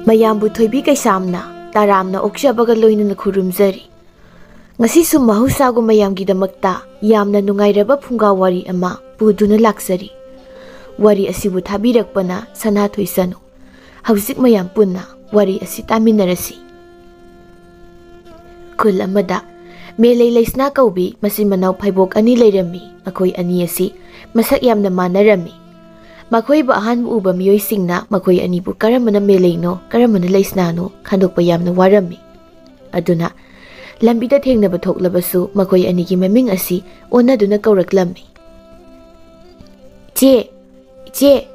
ꯃꯌꯥꯝꯕꯨ ꯊꯣꯏꯕꯤ ꯀꯩꯁꯥꯝꯅ ꯇꯥꯔꯥꯝꯅ ꯑꯣꯛꯆꯕꯒ ꯂꯣꯏꯅꯅ ꯈꯨꯔꯨꯝꯖꯔꯤ꯫ ꯉꯁꯤꯁꯨ ꯃꯍꯧꯁꯥꯒꯨꯝ ꯃꯌꯥꯝꯒꯤꯗꯃꯛꯇ ꯌꯥꯝꯅ ꯅꯨꯡꯉꯥꯏꯔꯕ ꯐꯨꯡꯒꯥ ꯋꯥꯔꯤ ꯑꯃ ꯄꯨꯗꯨꯅ ꯂꯥꯛꯆꯔꯤ꯫ ꯋꯥꯔꯤ ꯑꯁꯤꯕꯨ ꯊꯥꯕꯤꯔꯛꯄꯅ ꯁꯅꯥꯊꯣꯏ ꯁꯅꯨ꯫ ꯍꯧꯖꯤꯛ ꯃꯌꯥꯝ ꯄꯨꯟꯅ ꯋꯥꯔꯤ ꯑꯁꯤ ꯇꯥꯃꯤꯟꯅꯔꯁꯤ꯫ ꯈꯨꯜ ꯑꯃꯗ ꯃꯦꯂꯩ ꯂꯩꯁꯅꯥ ꯀꯧꯕꯤ ꯃꯆꯤꯟ ꯃꯅꯥꯎ ꯐꯩꯕꯣꯛ ꯑꯅꯤ ꯂꯩꯔꯝꯃꯤ꯫ ꯃꯈꯣꯏ ꯑꯅꯤ ꯑꯁꯤ ꯃꯁꯛ ꯌꯥꯝꯅ ꯃꯥꯟꯅꯔꯝꯃꯤ꯫ ꯃꯈꯣꯏꯕꯨ ꯑꯍꯥꯟꯕ ꯎꯕ ꯃꯤꯑꯣꯏꯁꯤꯡꯅ ꯃꯈꯣꯏ ꯑꯅꯤꯕꯨ ꯀꯔꯝꯕꯅ ꯃꯦꯂꯩꯅꯣ ꯀꯔꯝꯕꯅ ꯂꯩꯁꯅꯥꯅꯣ ꯈꯪꯗꯣꯛꯄ ꯌꯥꯝꯅ ꯋꯥꯔꯝꯃꯤ꯫ ꯑꯗꯨꯅ ꯂꯝꯕꯤꯗ ꯊꯦꯡꯅꯕ ꯊꯣꯛꯂꯕꯁꯨ ꯃꯈꯣꯏ ꯑꯅꯤꯒꯤ ꯃꯃꯤꯡ ꯑꯁꯤ ꯑꯣꯟꯅꯗꯨꯅ ꯀꯧꯔꯛꯂꯝꯃꯤ꯫ "ꯏꯆꯦ, ꯏꯆꯦ,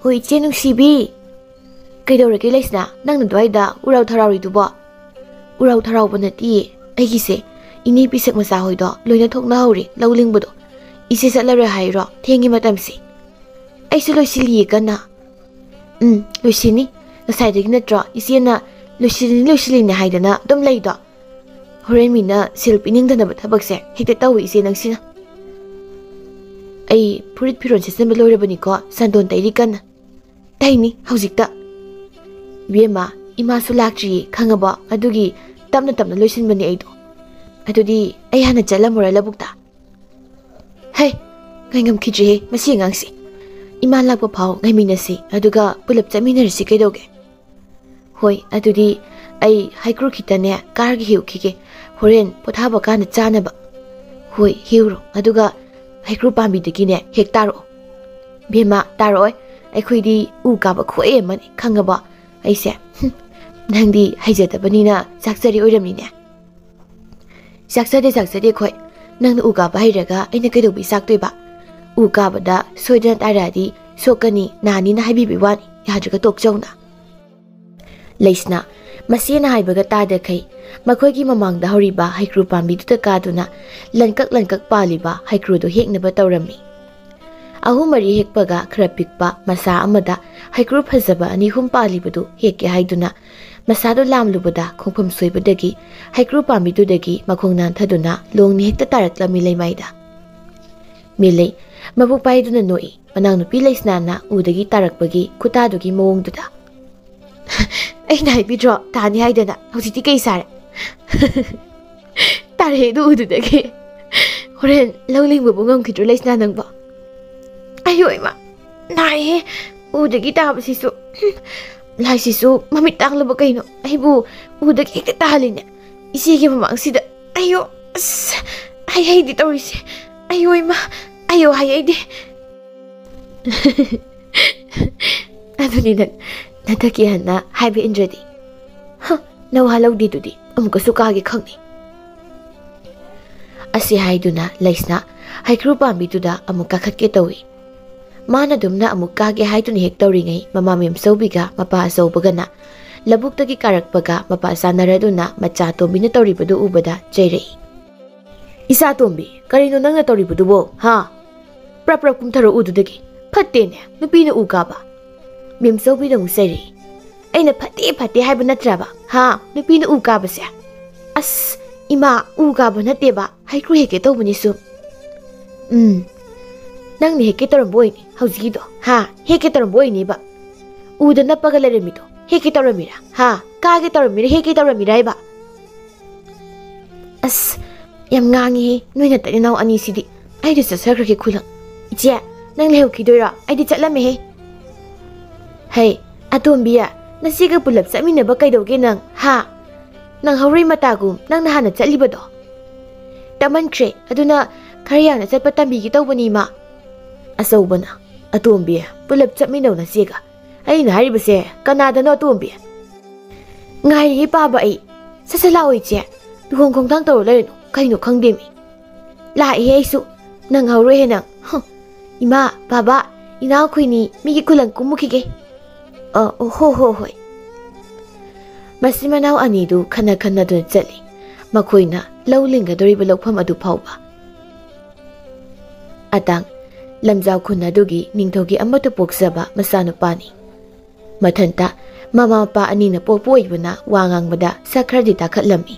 ꯍꯣꯏ ꯏꯆꯦ ꯅꯨꯡꯁꯤꯕꯤ." "ꯀꯩꯗꯧꯔꯒꯦ ꯂꯩꯁꯅꯥ, ꯅꯪꯅ ꯑꯗꯨꯋꯥꯏꯗ ꯎꯔꯥꯎ ꯊꯔꯥꯎꯔꯤꯗꯨꯕꯣ?" "ꯎꯔꯥꯎ ꯊꯔꯥꯎꯕ ꯅꯠꯇꯤꯌꯦ, ꯑꯩꯒꯤꯁꯦ ꯏꯅꯦ ꯄꯤꯁꯛ ꯃꯆꯥ ꯍꯣꯏꯗꯣ ꯂꯣꯏꯅ ꯊꯣꯛꯅꯍꯧꯔꯦ ꯂꯧ ꯂꯤꯡꯕꯗꯣ꯫ ꯏꯆꯦ ꯆꯠꯂꯔꯣꯏ ꯍꯥꯏꯔꯣ ꯊꯦꯡꯉꯤ ꯃꯇꯝꯁꯤ?" "ꯑꯩꯁꯨ ꯂꯣꯏꯁꯤꯜꯂꯤꯌꯦ ꯀꯟꯅ." "ꯂꯣꯏꯁꯤꯟꯅꯤ, ꯉꯁꯥꯏꯗꯒꯤ ꯅꯠꯇ꯭ꯔꯣ ꯏꯆꯦꯅ ꯂꯣꯏꯁꯤꯜꯂꯤꯅꯦ ꯍꯥꯏꯗꯅ ꯑꯗꯨꯝ ꯂꯩꯗꯣ? ꯍꯣꯔꯦꯟ ꯃꯤꯅ ꯁꯦꯜ ꯄꯤꯅꯤꯡꯗꯅꯕ ꯊꯕꯛꯁꯦ ꯍꯦꯛꯇ ꯇꯧꯏ ꯏꯆꯦ ꯅꯪꯁꯤꯅ." "ꯑꯩ ꯐꯨꯔꯤꯠ ꯐꯤꯔꯣꯟ ꯁꯦꯠꯆꯟꯕ ꯂꯣꯏꯔꯕꯅꯤꯀꯣ, ꯁꯟꯗꯣꯟ ꯇꯩꯔꯤ ꯀꯟꯅ." "ꯇꯩꯅꯤ ꯍꯧꯖꯤꯛꯇ." "ꯏꯕꯦꯝꯃ, ꯏꯃꯥꯁꯨ ꯂꯥꯛꯇ꯭ꯔꯤꯌꯦ ꯈꯪꯉꯕꯣ, ꯑꯗꯨꯒꯤ ꯇꯞꯅ ꯇꯞꯅ ꯂꯣꯏꯁꯤꯟꯕꯅꯦ ꯑꯩꯗꯣ." "ꯑꯗꯨꯗꯤ ꯑꯩ ꯍꯥꯟꯅ ꯆꯠꯂꯝꯃꯨꯔ ꯂꯧꯕꯨꯛꯇ?" "ꯍꯩ, ꯉꯥꯏꯉꯝꯈꯤꯗ꯭ꯔꯦꯍꯦ ꯃꯁꯤ ꯑꯉꯥꯡꯁꯤ꯫ ꯏꯃꯥ ꯂꯥꯛꯄ ꯐꯥꯎ ꯉꯥꯏꯃꯤꯟꯅꯁꯤ, ꯑꯗꯨꯒ ꯄꯨꯂꯞ ꯆꯠꯃꯤꯟꯅꯔꯁꯤ ꯀꯩꯗꯧꯒꯦ?" "ꯍꯣꯏ, ꯑꯗꯨꯗꯤ ꯑꯩ ꯍꯩꯀ꯭ꯔꯨ ꯈꯤꯇꯅꯦ ꯀꯥꯔꯒ ꯍꯦꯛꯎꯈꯤꯒꯦ, ꯍꯣꯔꯦꯟ ꯄꯣꯊꯥꯕ ꯀꯥꯟꯗ ꯆꯥꯅꯕ." "ꯍꯣꯏ ꯍꯦꯛꯎꯔꯣ, ꯑꯗꯨꯒ ꯍꯩꯀ꯭ꯔꯨ ꯄꯥꯝꯕꯤꯗꯒꯤꯅꯦ ꯍꯦꯛ ꯇꯥꯔꯛꯑꯣ." "ꯕꯦꯝꯃ ꯇꯥꯔꯛꯑꯣꯏ, ꯑꯩꯈꯣꯏꯗꯤ ꯎ ꯀꯥꯕ ꯈꯨꯍꯩ ꯑꯃꯅꯤ ꯈꯪꯉꯕꯣ ꯑꯩꯁꯦ." "ꯅꯪꯗꯤ ꯍꯩꯖꯗꯕꯅꯤꯅ ꯆꯥꯛꯆꯔꯤ ꯑꯣꯏꯔꯝꯅꯤꯅꯦ." "ꯆꯥꯛꯆꯗꯦ ꯑꯩꯈꯣꯏ, ꯅꯪꯅ ꯎ ꯀꯥꯕ ꯍꯩꯔꯒ ꯑꯩꯅ ꯀꯩꯗꯧꯕꯩ ꯆꯥꯛꯇꯣꯏꯕ? ꯎ ꯀꯥꯕꯗ ꯁꯣꯏꯗꯅ ꯇꯥꯔꯛꯑꯗꯤ ꯁꯣꯛꯀꯅꯤ ꯅꯥꯅꯤꯅ ꯍꯥꯏꯕꯤꯕꯩ ꯋꯥꯅꯤ, ꯌꯥꯗ꯭ꯔꯒ ꯇꯣꯛꯆꯧꯅ." ꯂꯩꯁꯅꯥ ꯃꯆꯦꯅ ꯍꯥꯏꯕꯒ ꯇꯥꯗꯈꯩ ꯃꯈꯣꯏꯒꯤ ꯃꯃꯥꯡꯗ ꯍꯧꯔꯤꯕ ꯍꯩꯀ꯭ꯔꯨ ꯄꯥꯝꯕꯤꯗꯨꯗ ꯀꯥꯗꯨꯅ ꯂꯟꯀꯛ ꯄꯥꯜꯂꯤꯕ ꯍꯩꯀ꯭ꯔꯨꯗꯨ ꯍꯦꯛꯅꯕ ꯇꯧꯔꯝꯃꯤ꯫ ꯑꯍꯨꯝ ꯃꯔꯤ ꯍꯦꯛꯄꯒ ꯈꯔ ꯄꯤꯛꯄ ꯃꯁꯥ ꯑꯃꯗ ꯍꯩꯀ꯭ꯔꯨ ꯐꯖꯕ ꯑꯅꯤ ꯑꯍꯨꯝ ꯄꯥꯜꯂꯤꯕꯗꯨ ꯍꯦꯛꯀꯦ ꯍꯥꯏꯗꯨꯅ ꯃꯁꯥꯗꯨ ꯂꯥꯝꯂꯨꯕꯗ ꯈꯣꯡꯐꯝ ꯁꯣꯏꯕꯗꯒꯤ ꯍꯩꯀ꯭ꯔꯨ ꯄꯥꯝꯕꯤꯗꯨꯗꯒꯤ ꯃꯈꯣꯡ ꯅꯥꯟꯊꯗꯨꯅ ꯂꯣꯡꯅ ꯍꯦꯛꯇ ꯇꯥꯔꯛꯂꯝꯃꯤ ꯂꯩꯃꯥꯏꯗ꯫ ꯃꯦꯂꯩ ꯃꯕꯨꯛ ꯄꯥꯏꯗꯨꯅ ꯅꯣꯛꯏ ꯃꯅꯥꯎꯅꯨꯄꯤ ꯂꯩꯁꯅꯥꯅ ꯎꯗꯒꯤ ꯇꯥꯔꯛꯄꯒꯤ ꯈꯨꯇꯥꯗꯨꯒꯤ ꯃꯑꯣꯡꯗꯨꯗ꯫ "ꯑꯩꯅ ꯍꯥꯏꯕꯤꯗ꯭ꯔꯣ ꯇꯥꯅꯤ ꯍꯥꯏꯗꯅ, ꯍꯧꯖꯤꯛꯇꯤ ꯀꯩ ꯁꯥꯔꯦ?" "ꯇꯥꯔꯛꯑꯦ ꯑꯗꯨ ꯎꯗꯨꯗꯒꯤ꯫ ꯍꯣꯔꯦꯟ ꯂꯧ ꯂꯤꯡꯕꯕꯨ ꯉꯝꯈꯤꯗ꯭ꯔꯣ ꯂꯩꯁꯅꯥ ꯅꯪꯕꯣ?" "ꯑꯌꯣ ꯏꯃꯥ, ꯅꯥꯏꯍꯦ ꯎꯗꯒꯤ ꯇꯥꯕꯁꯤꯁꯨ꯫ ꯂꯥꯏꯁꯤꯁꯨ ꯃꯃꯤꯠ ꯇꯥꯡꯂꯕ ꯀꯩꯅꯣ, ꯑꯩꯕꯨ ꯎꯗꯒꯤ ꯍꯦꯛꯇ ꯇꯥꯍꯜꯂꯤꯅꯦ ꯏꯆꯦꯒꯤ ꯃꯃꯥꯡꯁꯤꯗ꯫ ꯑꯌꯣ, ꯑꯁ ꯍꯩꯗꯤ ꯇꯧꯔꯤꯁꯦ. ꯑꯌꯣ ꯏꯃꯥ, ꯑꯌꯣ ꯍꯩꯗꯤ." "ꯑꯗꯨꯅꯤ ꯅꯪ ꯅꯊꯛꯀꯤ ꯍꯟꯅ ꯍꯥꯏꯕ ꯏꯟꯗ꯭ꯔꯗꯤ." "ꯅꯋꯥ ꯂꯧꯗꯦꯗꯨꯗꯤ ꯑꯃꯨꯛꯀꯁꯨ ꯀꯥꯒꯦ ꯈꯪꯅꯤ." ꯑꯁꯤ ꯍꯥꯏꯗꯨꯅ ꯂꯩꯁꯅꯥ ꯍꯩꯀ꯭ꯔꯨ ꯄꯥꯝꯕꯤꯗꯨꯗ ꯑꯃꯨꯛ ꯀꯥꯈꯠꯀꯦ ꯇꯧꯏ꯫ ꯃꯥꯅ ꯑꯗꯨꯝꯅ ꯑꯃꯨꯛ ꯀꯥꯒꯦ ꯍꯥꯏꯗꯨꯅ ꯍꯦꯛ ꯇꯧꯔꯤꯉꯩ ꯃꯃꯥ ꯃꯦꯝꯆꯧꯕꯤꯒ ꯃꯄꯥ ꯑꯆꯧꯕꯒꯅ ꯂꯧꯕꯨꯛꯇꯒꯤ ꯀꯥꯔꯛꯄꯒ ꯃꯄꯥ ꯆꯥꯟꯅꯔꯗꯨꯅ ꯃꯆꯥ ꯇꯣꯝꯕꯤꯅ ꯇꯧꯔꯤꯕꯗꯨ ꯎꯕꯗ ꯆꯩꯔꯛꯏ꯫ "ꯏꯆꯥ ꯇꯣꯝꯕꯤ, ꯀꯔꯤꯅꯣ ꯅꯪꯅ ꯇꯧꯔꯤꯕꯗꯨꯕꯣ? ꯄ꯭ꯔꯞ ꯀꯨꯝꯊꯔꯛꯎ ꯎꯗꯨꯗꯒꯤ, ꯐꯠꯇꯦꯅꯦ ꯅꯨꯄꯤꯅ ꯎ ꯀꯥꯕ." ꯃꯦꯝꯆꯧꯕꯤꯅ ꯑꯃꯨꯛ ꯆꯩꯔꯛꯏ꯫ "ꯑꯩꯅ ꯐꯠꯇꯦ ꯍꯥꯏꯕ ꯅꯠꯇ꯭ꯔꯕ, ꯅꯨꯄꯤꯅ ꯎ ꯀꯥꯕꯁꯦ?" "ꯑꯁ ꯏꯃꯥ, ꯎ ꯀꯥꯕ ꯅꯠꯇꯦꯕ, ꯍꯩꯀ꯭ꯔꯨ ꯍꯦꯛꯀꯦ ꯇꯧꯕꯅꯤ ꯁꯨꯝ." "ꯅꯪꯅ ꯍꯦꯛꯀꯦ ꯇꯧꯔꯝꯕ ꯑꯣꯏꯅꯤ ꯍꯧꯖꯤꯛꯀꯤꯗꯣ, ꯍꯦꯛꯀꯦ ꯇꯧꯔꯝꯕ ꯑꯣꯏꯅꯤꯕ. ꯎꯗ ꯅꯞꯄꯒ ꯂꯩꯔꯝꯃꯤꯗꯣ ꯍꯦꯛꯀꯦ ꯇꯧꯔꯝꯃꯤꯔꯥ? ꯀꯥꯒꯦ ꯇꯧꯔꯝꯃꯤꯔꯥ ꯍꯦꯛꯀꯦ ꯇꯧꯔꯝꯃꯤꯔꯥ ꯍꯥꯏꯕ?" "ꯑꯁ ꯌꯥꯝ ꯉꯥꯡꯉꯤꯍꯦ ꯅꯣꯏ ꯅꯇꯩ ꯅꯅꯥꯎ ꯑꯅꯤꯁꯤꯗꯤ. ꯑꯩꯗꯤ ꯆꯠꯆꯈ꯭ꯔꯒꯦ ꯈꯨꯂꯪ." "ꯏꯆꯦ, ꯅꯪ ꯂꯩꯍꯧꯈꯤꯗꯣꯏꯔꯣ? ꯑꯩꯗꯤ ꯆꯠꯂꯝꯃꯦꯍꯦ." "ꯍꯩ ꯑꯇꯣꯝꯕꯤ, ꯅꯆꯦꯒ ꯄꯨꯂꯞ ꯆꯠꯃꯤꯟꯅꯕ ꯀꯩꯗꯧꯒꯦ ꯅꯪ? ꯅꯪ ꯍꯧꯔꯩ ꯃꯇꯥꯒꯨꯝ ꯅꯪꯅ ꯍꯥꯟꯅ ꯆꯠꯂꯤꯕꯗꯣ." "ꯇꯝꯃꯟꯈ꯭ꯔꯦ, ꯑꯗꯨꯅ ꯈꯔ ꯌꯥꯡꯅ ꯆꯠꯄ ꯇꯝꯕꯤꯒꯦ ꯇꯧꯕꯅꯤ ꯏꯃꯥ." ꯑꯆꯧꯕꯅ "ꯑꯇꯣꯝꯕꯤ, ꯄꯨꯂꯞ ꯆꯠꯃꯤꯟꯅꯧ ꯅꯆꯦꯒ. ꯑꯩꯅ ꯍꯥꯏꯔꯤꯕꯁꯦ ꯀꯅꯥꯗꯅꯣ ꯑꯇꯣꯝꯕꯤ?" "ꯉꯥꯏꯔꯤꯌꯦ ꯄꯥꯕ ꯑꯩ. ꯁꯠ ꯂꯥꯛꯑꯣ ꯏꯆꯦ, ꯂꯨꯍꯣꯡ ꯈꯣꯡꯊꯥꯡ ꯇꯧꯔ ꯂꯩꯔꯅꯨ ꯀꯩꯅꯣ ꯈꯪꯗꯦꯃꯤ." "ꯂꯥꯛꯏꯍꯦ ꯑꯩꯁꯨ, ꯅꯪ ꯍꯧꯔꯣꯏꯍꯦ ꯅꯪ." "ꯏꯃꯥ, ꯕꯥꯕꯥ, ꯏꯅꯥꯎꯈꯣꯏꯅꯤ ꯃꯤꯒꯤ ꯈꯨꯂꯪ ꯀꯨꯝꯃꯨꯈꯤꯒꯦ." ꯍꯣꯏ." ꯃꯆꯤꯟ ꯃꯅꯥꯎ ꯑꯅꯤꯗꯨ ꯈꯟꯅꯗꯨꯅ ꯆꯠꯂꯤ, ꯃꯈꯣꯏꯅ ꯂꯧ ꯂꯤꯡꯒꯗꯧꯔꯤꯕ ꯂꯧꯐꯝ ꯑꯗꯨ ꯐꯥꯎꯕ꯫ ꯑꯇꯥꯡ ꯂꯝꯖꯥꯎ ꯈꯨꯟ ꯑꯗꯨꯒꯤ ꯅꯤꯡꯊꯧꯒꯤ ꯑꯃꯠꯇ ꯄꯣꯛꯆꯕ ꯃꯆꯥꯅꯨꯄꯥꯅꯤ꯫ ꯃꯊꯟꯇ ꯃꯃꯥ ꯃꯄꯥ ꯑꯅꯤꯅ ꯄꯣꯛꯄ ꯑꯣꯏꯕꯅ ꯋꯥ ꯉꯥꯡꯕꯗ ꯁꯛ ꯈꯔꯗꯤ ꯇꯥꯈꯠꯂꯝꯃꯤ꯫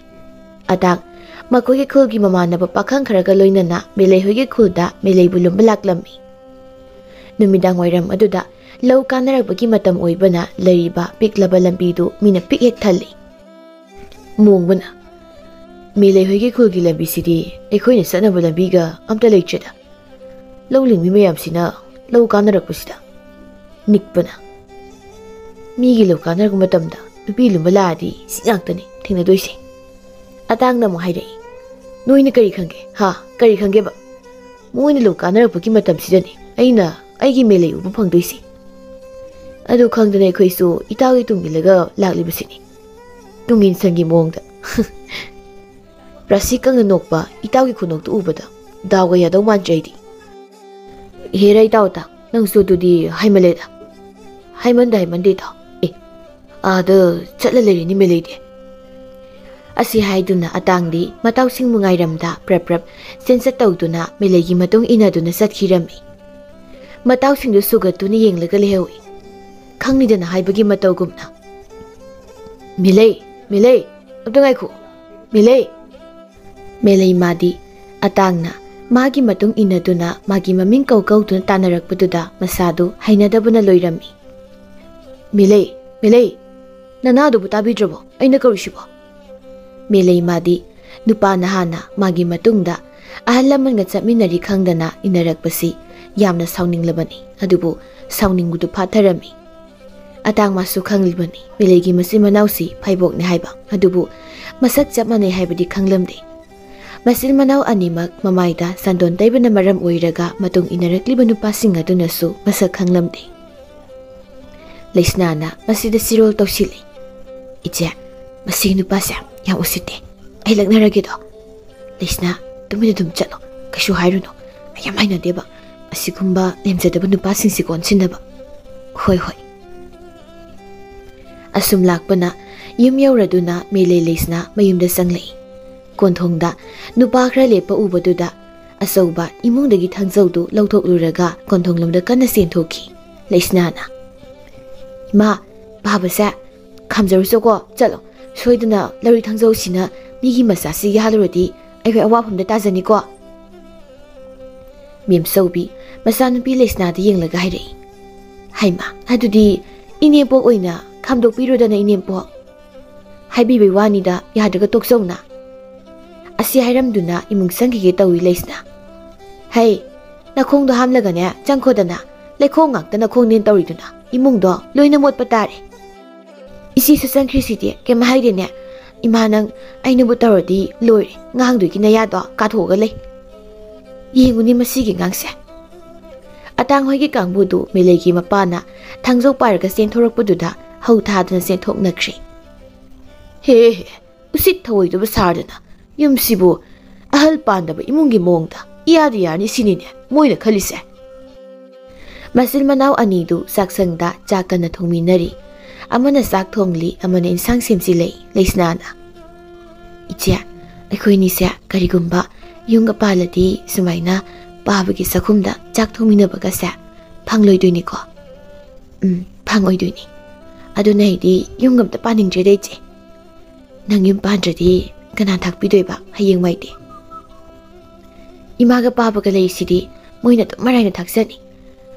ꯑꯇꯥꯡ ꯃꯈꯣꯏꯒꯤ ꯈꯨꯜꯒꯤ ꯃꯃꯥꯟꯅꯕ ꯄꯥꯈꯪ ꯈꯔꯒ ꯂꯣꯏꯅꯅ ꯃꯦꯂꯩꯍꯣꯏꯒꯤ ꯈꯨꯜꯗ ꯃꯦꯂꯩꯕꯨ ꯂꯨꯝꯕ ꯂꯥꯛꯂꯝꯃꯤ꯫ नुमिदांग वाइरम अदुदा ꯂꯧ ꯀꯥꯟꯅꯔꯛꯄꯒꯤ ꯃꯇꯝ ꯑꯣꯏꯕꯅ ꯂꯩꯔꯤꯕ ꯄꯤꯛꯂꯕ ꯂꯝꯕꯤꯗꯨ ꯃꯤꯅ ꯄꯤꯛ ꯍꯦꯛ ꯊꯜꯂꯤ꯫ ꯃꯣꯡꯕꯅ ꯃꯤꯂꯩꯍꯣꯏꯒꯤ ꯈꯨꯜꯒꯤ ꯂꯝꯕꯤꯁꯤꯗꯤ ꯑꯩꯈꯣꯏꯅ ꯆꯠꯅꯕ ꯂꯝꯕꯤꯒ ꯑꯝꯇ ꯂꯩꯇ꯭ꯔꯦꯗ꯫ ꯂꯧ ꯂꯤꯡꯕꯤ ꯃꯌꯥꯝꯁꯤꯅ ꯂꯧ ꯀꯥꯟꯅꯔꯛꯄꯁꯤꯗ꯫ ꯅꯤꯛꯄꯅ ꯃꯤꯒꯤ ꯂꯧ ꯀꯥꯟꯅꯔꯛꯄ ꯃꯇꯝꯗ ꯅꯨꯄꯤ ꯂꯨꯝꯕ ꯂꯥꯛꯑꯗꯤ ꯁꯤ ꯉꯥꯛꯇꯅꯤ ꯊꯦꯡꯅꯗꯣꯏꯁꯦ꯫ ꯑꯇꯥꯡꯅ ꯑꯃꯨꯛ ꯍꯥꯏꯔꯛꯏ, ꯅꯣꯏꯅ ꯀꯔꯤ ꯈꯪꯒꯦ ꯍꯥ ꯀꯔꯤ ꯈꯪꯒꯦꯕ? ꯃꯣꯏꯅ ꯂꯧ ꯀꯥꯟꯅꯔꯛꯄꯒꯤ ꯃꯇꯝꯁꯤꯗꯅꯤ ꯑꯩꯅ ꯑꯩꯒꯤ ꯃꯦꯂꯩ ꯎꯕ ꯐꯪꯗꯣꯏꯁꯤ꯫ ꯑꯗꯨ ꯈꯪꯗꯅ ꯑꯩꯈꯣꯏꯁꯨ ꯏꯇꯥꯎꯒꯤ ꯇꯨꯡꯏꯜꯂꯒ ꯂꯥꯛꯂꯤꯕꯁꯤꯅꯤ꯫ ꯇꯨꯡꯏꯟꯁꯟꯒꯤ ꯃꯑꯣꯡꯗ ꯔꯥꯁꯤ ꯀꯪꯅ ꯅꯣꯛꯄ ꯏꯇꯥꯎꯒꯤ ꯈꯨꯅꯣꯛꯇꯨ ꯎꯕꯗ ꯗꯥꯎꯒ ꯌꯥꯗꯧ ꯃꯥꯟꯗ꯭ꯔꯦ ꯑꯩꯗꯤ꯫ ꯍꯦꯔ ꯏꯇꯥꯎꯇ ꯅꯪꯁꯨ ꯑꯗꯨꯗꯤ ꯍꯥꯏꯃꯜꯂꯦꯗ꯫ ꯍꯥꯏꯃꯟꯗꯦ ꯏꯇꯥꯎ꯫ ꯑꯥꯗ ꯆꯠꯂ ꯂꯩꯔꯤꯅꯤ ꯃꯦꯂꯩꯗꯤ꯫ ꯑꯁꯤ ꯍꯥꯏꯗꯨꯅ ꯑꯇꯥꯡꯗꯤ ꯃꯇꯥꯎꯁꯤꯡꯕꯨ ꯉꯥꯏꯔꯝꯗ ꯄ꯭ꯔꯞ ꯆꯦꯟꯆꯠ ꯇꯧꯗꯨꯅ ꯃꯦꯂꯩꯒꯤ ꯃꯇꯨꯡ ꯏꯟꯅꯗꯨꯅ ꯆꯠꯈꯤꯔꯝꯃꯤ꯫ ꯃꯇꯥꯎꯁꯤꯡꯗꯨ ꯁꯨꯒꯠꯇꯨꯅ ꯌꯦꯡꯂꯒ ꯂꯩꯍꯧꯏ꯫ ꯈꯪꯅꯤꯗꯅ ꯍꯥꯏꯕꯒꯤ ꯃꯇꯧꯒꯨꯝꯅ꯫ ꯃꯦꯂꯩ ꯑꯝꯇ ꯉꯥꯏꯈꯣ ꯃꯦꯂꯩ꯫ ꯃꯦꯂꯩ ꯃꯥꯗꯤ ꯑꯇꯥꯡꯅ ꯃꯥꯒꯤ ꯃꯇꯨꯡ ꯏꯟꯅꯗꯨꯅ ꯃꯥꯒꯤ ꯃꯃꯤꯡ ꯀꯧꯗꯨꯅ ꯇꯥꯟꯅꯔꯛꯄꯗꯨꯗ ꯃꯁꯥꯗꯨ ꯍꯩꯅꯗꯕꯅ ꯂꯣꯏꯔꯝꯃꯤ꯫ ꯃꯦꯂꯩ ꯅꯅꯥꯗꯨꯕꯨ ꯇꯥꯕꯤꯗ꯭ꯔꯕꯣ ꯑꯩꯅ ꯀꯧꯔꯤꯁꯤꯕꯣ? ꯃꯦꯂꯩ ꯃꯥꯗꯤ ꯅꯨꯄꯥ ꯅꯍꯥꯅ ꯃꯥꯒꯤ ꯃꯇꯨꯡꯗ ꯑꯍꯜ ꯂꯃꯟꯒ ꯆꯠꯃꯤꯟꯅꯔꯤ ꯈꯪꯗꯅ ꯏꯟꯅꯔꯛꯄꯁꯤ ꯌꯥꯝꯅ ꯁꯥꯎꯅꯤꯡꯂꯕꯅꯤ꯫ ꯑꯗꯨꯕꯨ ꯁꯥꯎꯅꯤꯡꯕꯗꯨ ꯐꯥꯊꯔꯝꯃꯤ꯫ ꯑꯇꯥꯡ ꯃꯥꯁꯨ ꯈꯪꯂꯤꯕꯅꯤ ꯃꯦꯂꯩꯒꯤ ꯃꯆꯤꯟ ꯃꯅꯥꯎꯁꯤ ꯐꯩꯕꯣꯛꯅꯤ ꯍꯥꯏꯕ, ꯑꯗꯨꯕꯨ ꯃꯁꯛ ꯆꯞ ꯃꯥꯟꯅꯩ ꯍꯥꯏꯕꯗꯤ ꯈꯪꯂꯝꯗꯦ꯫ ꯃꯆꯤꯟ ꯃꯅꯥꯎ ꯑꯅꯤꯃꯛ ꯃꯃꯥꯏꯗ ꯁꯟꯗꯣꯟ ꯇꯩꯕꯅ ꯃꯔꯝ ꯑꯣꯏꯔꯒ ꯃꯇꯨꯡ ꯏꯟꯅꯔꯛꯂꯤꯕ ꯅꯨꯄꯥꯁꯤꯡ ꯑꯗꯨꯅꯁꯨ ꯃꯁꯛ ꯈꯪꯂꯝꯗꯦ꯫ ꯂꯩꯁꯅꯥꯅ ꯃꯁꯤꯗ ꯆꯤꯔꯣꯜ ꯇꯧꯁꯤꯜꯂꯤ꯫ ꯏꯆꯦ ꯃꯁꯤꯒꯤ ꯅꯨꯄꯥꯁꯦ ꯌꯥꯝ ꯎꯁꯤꯠꯇꯦ, ꯑꯩ ꯂꯛꯅꯔꯒꯦꯗꯣ꯫ ꯂꯩꯁꯅꯥ ꯇꯨꯃꯤꯟꯅ ꯑꯗꯨꯝ ꯆꯠꯂꯣ, ꯀꯩꯁꯨ ꯍꯥꯏꯔꯨꯅꯨ, ꯑꯩ ꯌꯥꯝ ꯍꯩꯅꯗꯦꯕ ꯑꯁꯤꯒꯨꯝꯕ ꯂꯦꯝꯖꯗꯕ ꯅꯨꯄꯥꯁꯤꯡꯁꯤ ꯀꯣꯟꯁꯤꯟꯅꯕ꯫ ꯍꯣꯏ꯫ ꯑꯁꯨꯝ ꯂꯥꯛꯄꯅ ꯌꯨꯝ ꯌꯧꯔꯗꯨꯅ ꯃꯦꯂꯩ ꯂꯩꯁꯅꯥ ꯃꯌꯨꯝꯗ ꯆꯪꯂꯛꯏ꯫ ꯀꯣꯟꯊꯣꯡꯗ ꯅꯨꯄꯥ ꯈꯔ ꯂꯦꯞꯄ ꯎꯕꯗꯨꯗ ꯑꯆꯧꯕ ꯏꯃꯨꯡꯗꯒꯤ ꯊꯥꯡꯖꯧꯗꯨ ꯂꯧꯊꯣꯛꯂꯨꯔꯒ ꯀꯣꯟꯊꯣꯡꯂꯣꯝꯗ ꯀꯟꯅ ꯆꯦꯟꯊꯣꯛꯈꯤ꯫ ꯂꯩꯁꯅꯥꯅ ꯏꯃꯥ ꯄꯥꯕꯁꯦ ꯈꯥꯝꯖꯔꯨꯆꯣꯀꯣ, ꯆꯠꯂꯣ, ꯁꯣꯏꯗꯅ ꯂꯧꯔꯤ ꯊꯥꯡꯖꯧꯁꯤꯅ ꯃꯤꯒꯤ ꯃꯆꯥꯁꯤ ꯌꯥꯜꯂꯨꯔꯗꯤ ꯑꯩꯈꯣꯏ ꯑꯋꯥꯐꯝꯗ ꯇꯥꯖꯅꯤꯀꯣ꯫ ꯃꯦꯝꯆꯧꯕꯤ ꯃꯆꯥꯅꯨꯄꯤ ꯂꯩꯁꯅꯥꯗ ꯌꯦꯡꯂꯒ ꯍꯥꯏꯔꯛꯏ꯫ ꯍꯩꯃꯥ ꯑꯗꯨꯗꯤ ꯏꯅꯦꯝꯄꯣꯛ ꯑꯣꯏꯅ ꯈꯥꯝꯗꯣꯛꯄꯤꯔꯣꯗꯅ ꯏꯅꯦꯝꯄꯣꯛ꯫ ꯍꯥꯏꯕꯤꯕꯩ ꯋꯥꯅꯤꯗ ꯌꯥꯗ꯭ꯔꯒ ꯇꯣꯛꯆꯧꯅ꯫ ꯑꯁꯤ ꯍꯥꯏꯔꯝꯗꯨꯅ ꯏꯃꯨꯡ ꯆꯪꯈꯤꯒꯦ ꯇꯧꯏ ꯂꯩꯁꯅꯥ꯫ ꯍꯩ ꯅꯈꯣꯡꯗꯣ ꯍꯥꯝꯂꯒꯅꯦ ꯆꯪꯈꯣꯗꯅ, ꯂꯩꯈꯣꯝ ꯉꯥꯛꯇ ꯅꯈꯣꯡꯅꯦꯅ ꯇꯧꯔꯤꯗꯨꯅ ꯏꯃꯨꯡꯗꯣ ꯂꯣꯏꯅ ꯃꯣꯠꯄ ꯇꯥꯔꯦ꯫ ꯏꯆꯦꯁꯨ ꯆꯪꯈ꯭ꯔꯤꯁꯤꯗꯤ ꯀꯩꯝ ꯍꯥꯏꯗꯦꯅꯦ꯫ ꯏꯃꯥ ꯅꯪ ꯑꯩꯅꯕꯨ ꯇꯧꯔꯗꯤ ꯂꯣꯏꯔꯦ, ꯉꯥꯡꯗꯣꯏꯒꯤ ꯅꯌꯥꯗꯣ ꯀꯥꯊꯣꯛꯑꯒ ꯂꯩ꯫ ꯌꯦꯡꯉꯨꯅꯤ ꯃꯁꯤꯒꯤ ꯉꯥꯡꯁꯦ꯫ ꯑꯇꯥꯡꯍꯣꯏꯒꯤ ꯀꯥꯡꯕꯨꯗꯨ ꯃꯦꯂꯩꯒꯤ ꯃꯄꯥꯅ ꯊꯥꯡꯖꯧ ꯄꯥꯏꯔꯒ ꯆꯦꯟꯊꯣꯔꯛꯄꯗꯨꯗ ꯍꯧ ꯊꯥꯗꯅ ꯆꯦꯟꯊꯣꯛꯅꯈ꯭ꯔꯦ꯫ ꯍꯦ ꯎꯁꯤꯠ ꯊꯑꯣꯏꯗꯕ ꯁꯥꯔꯗꯅ ꯌꯨꯝꯁꯤꯕꯨ ꯑꯍꯜ ꯄꯥꯟꯗꯕ ꯏꯃꯨꯡꯒꯤ ꯃꯑꯣꯡꯗ ꯏꯌꯥꯗ ꯌꯥꯔꯅꯤ ꯁꯤꯅꯤꯅꯦ ꯃꯣꯏꯅ ꯈꯜꯂꯤꯁꯦ꯫ ꯃꯆꯤꯟ ꯃꯅꯥꯎ ꯑꯅꯤꯗꯨ ꯆꯥꯛꯁꯪꯗ ꯆꯥꯛ ꯀꯟꯅ ꯊꯣꯡꯃꯤꯟꯅꯔꯤ꯫ ꯑꯃꯅ ꯆꯥꯛ ꯊꯣꯡꯂꯤ, ꯑꯃꯅ ꯏꯟꯁꯥꯡ ꯁꯦꯝꯖꯤꯜꯂꯛꯏ꯫ ꯂꯩꯁꯅꯥꯅ ꯏꯆꯦ ꯑꯩꯈꯣꯏꯅꯤꯁꯦ ꯀꯔꯤꯒꯨꯝꯕ ꯌꯨꯝꯒ ꯄꯥꯜꯂꯗꯤ ꯁꯨꯃꯥꯏꯅ ꯄꯥꯕꯒꯤ ꯆꯥꯛꯈꯨꯝꯗ ꯆꯥꯛ ꯊꯣꯡꯃꯤꯟꯅꯕꯒꯁꯦ ꯐꯪꯂꯣꯏꯗꯣꯏꯅꯤꯀꯣ? ꯐꯪꯉꯣꯏꯗꯣꯏꯅꯤ꯫ ꯑꯗꯨꯅ ꯑꯩꯗꯤ ꯌꯨꯝꯒ ꯑꯝꯇ ꯄꯥꯅꯤꯡꯗ꯭ꯔꯦꯗ ꯏꯆꯦ꯫ ꯅꯪ ꯌꯨꯝ ꯄꯥꯟꯗ꯭ꯔꯗꯤ ꯀꯅꯥ ꯊꯥꯛꯄꯤꯗꯣꯏꯕ ꯍꯌꯦꯡꯋꯥꯏꯗꯤ? ꯏꯃꯥꯒ ꯄꯥꯕꯒ ꯂꯩꯔꯤꯁꯤꯗꯤ ꯃꯣꯏꯅ ꯑꯗꯨꯝ ꯃꯔꯥꯏꯅ ꯊꯥꯛꯆꯅꯤ꯫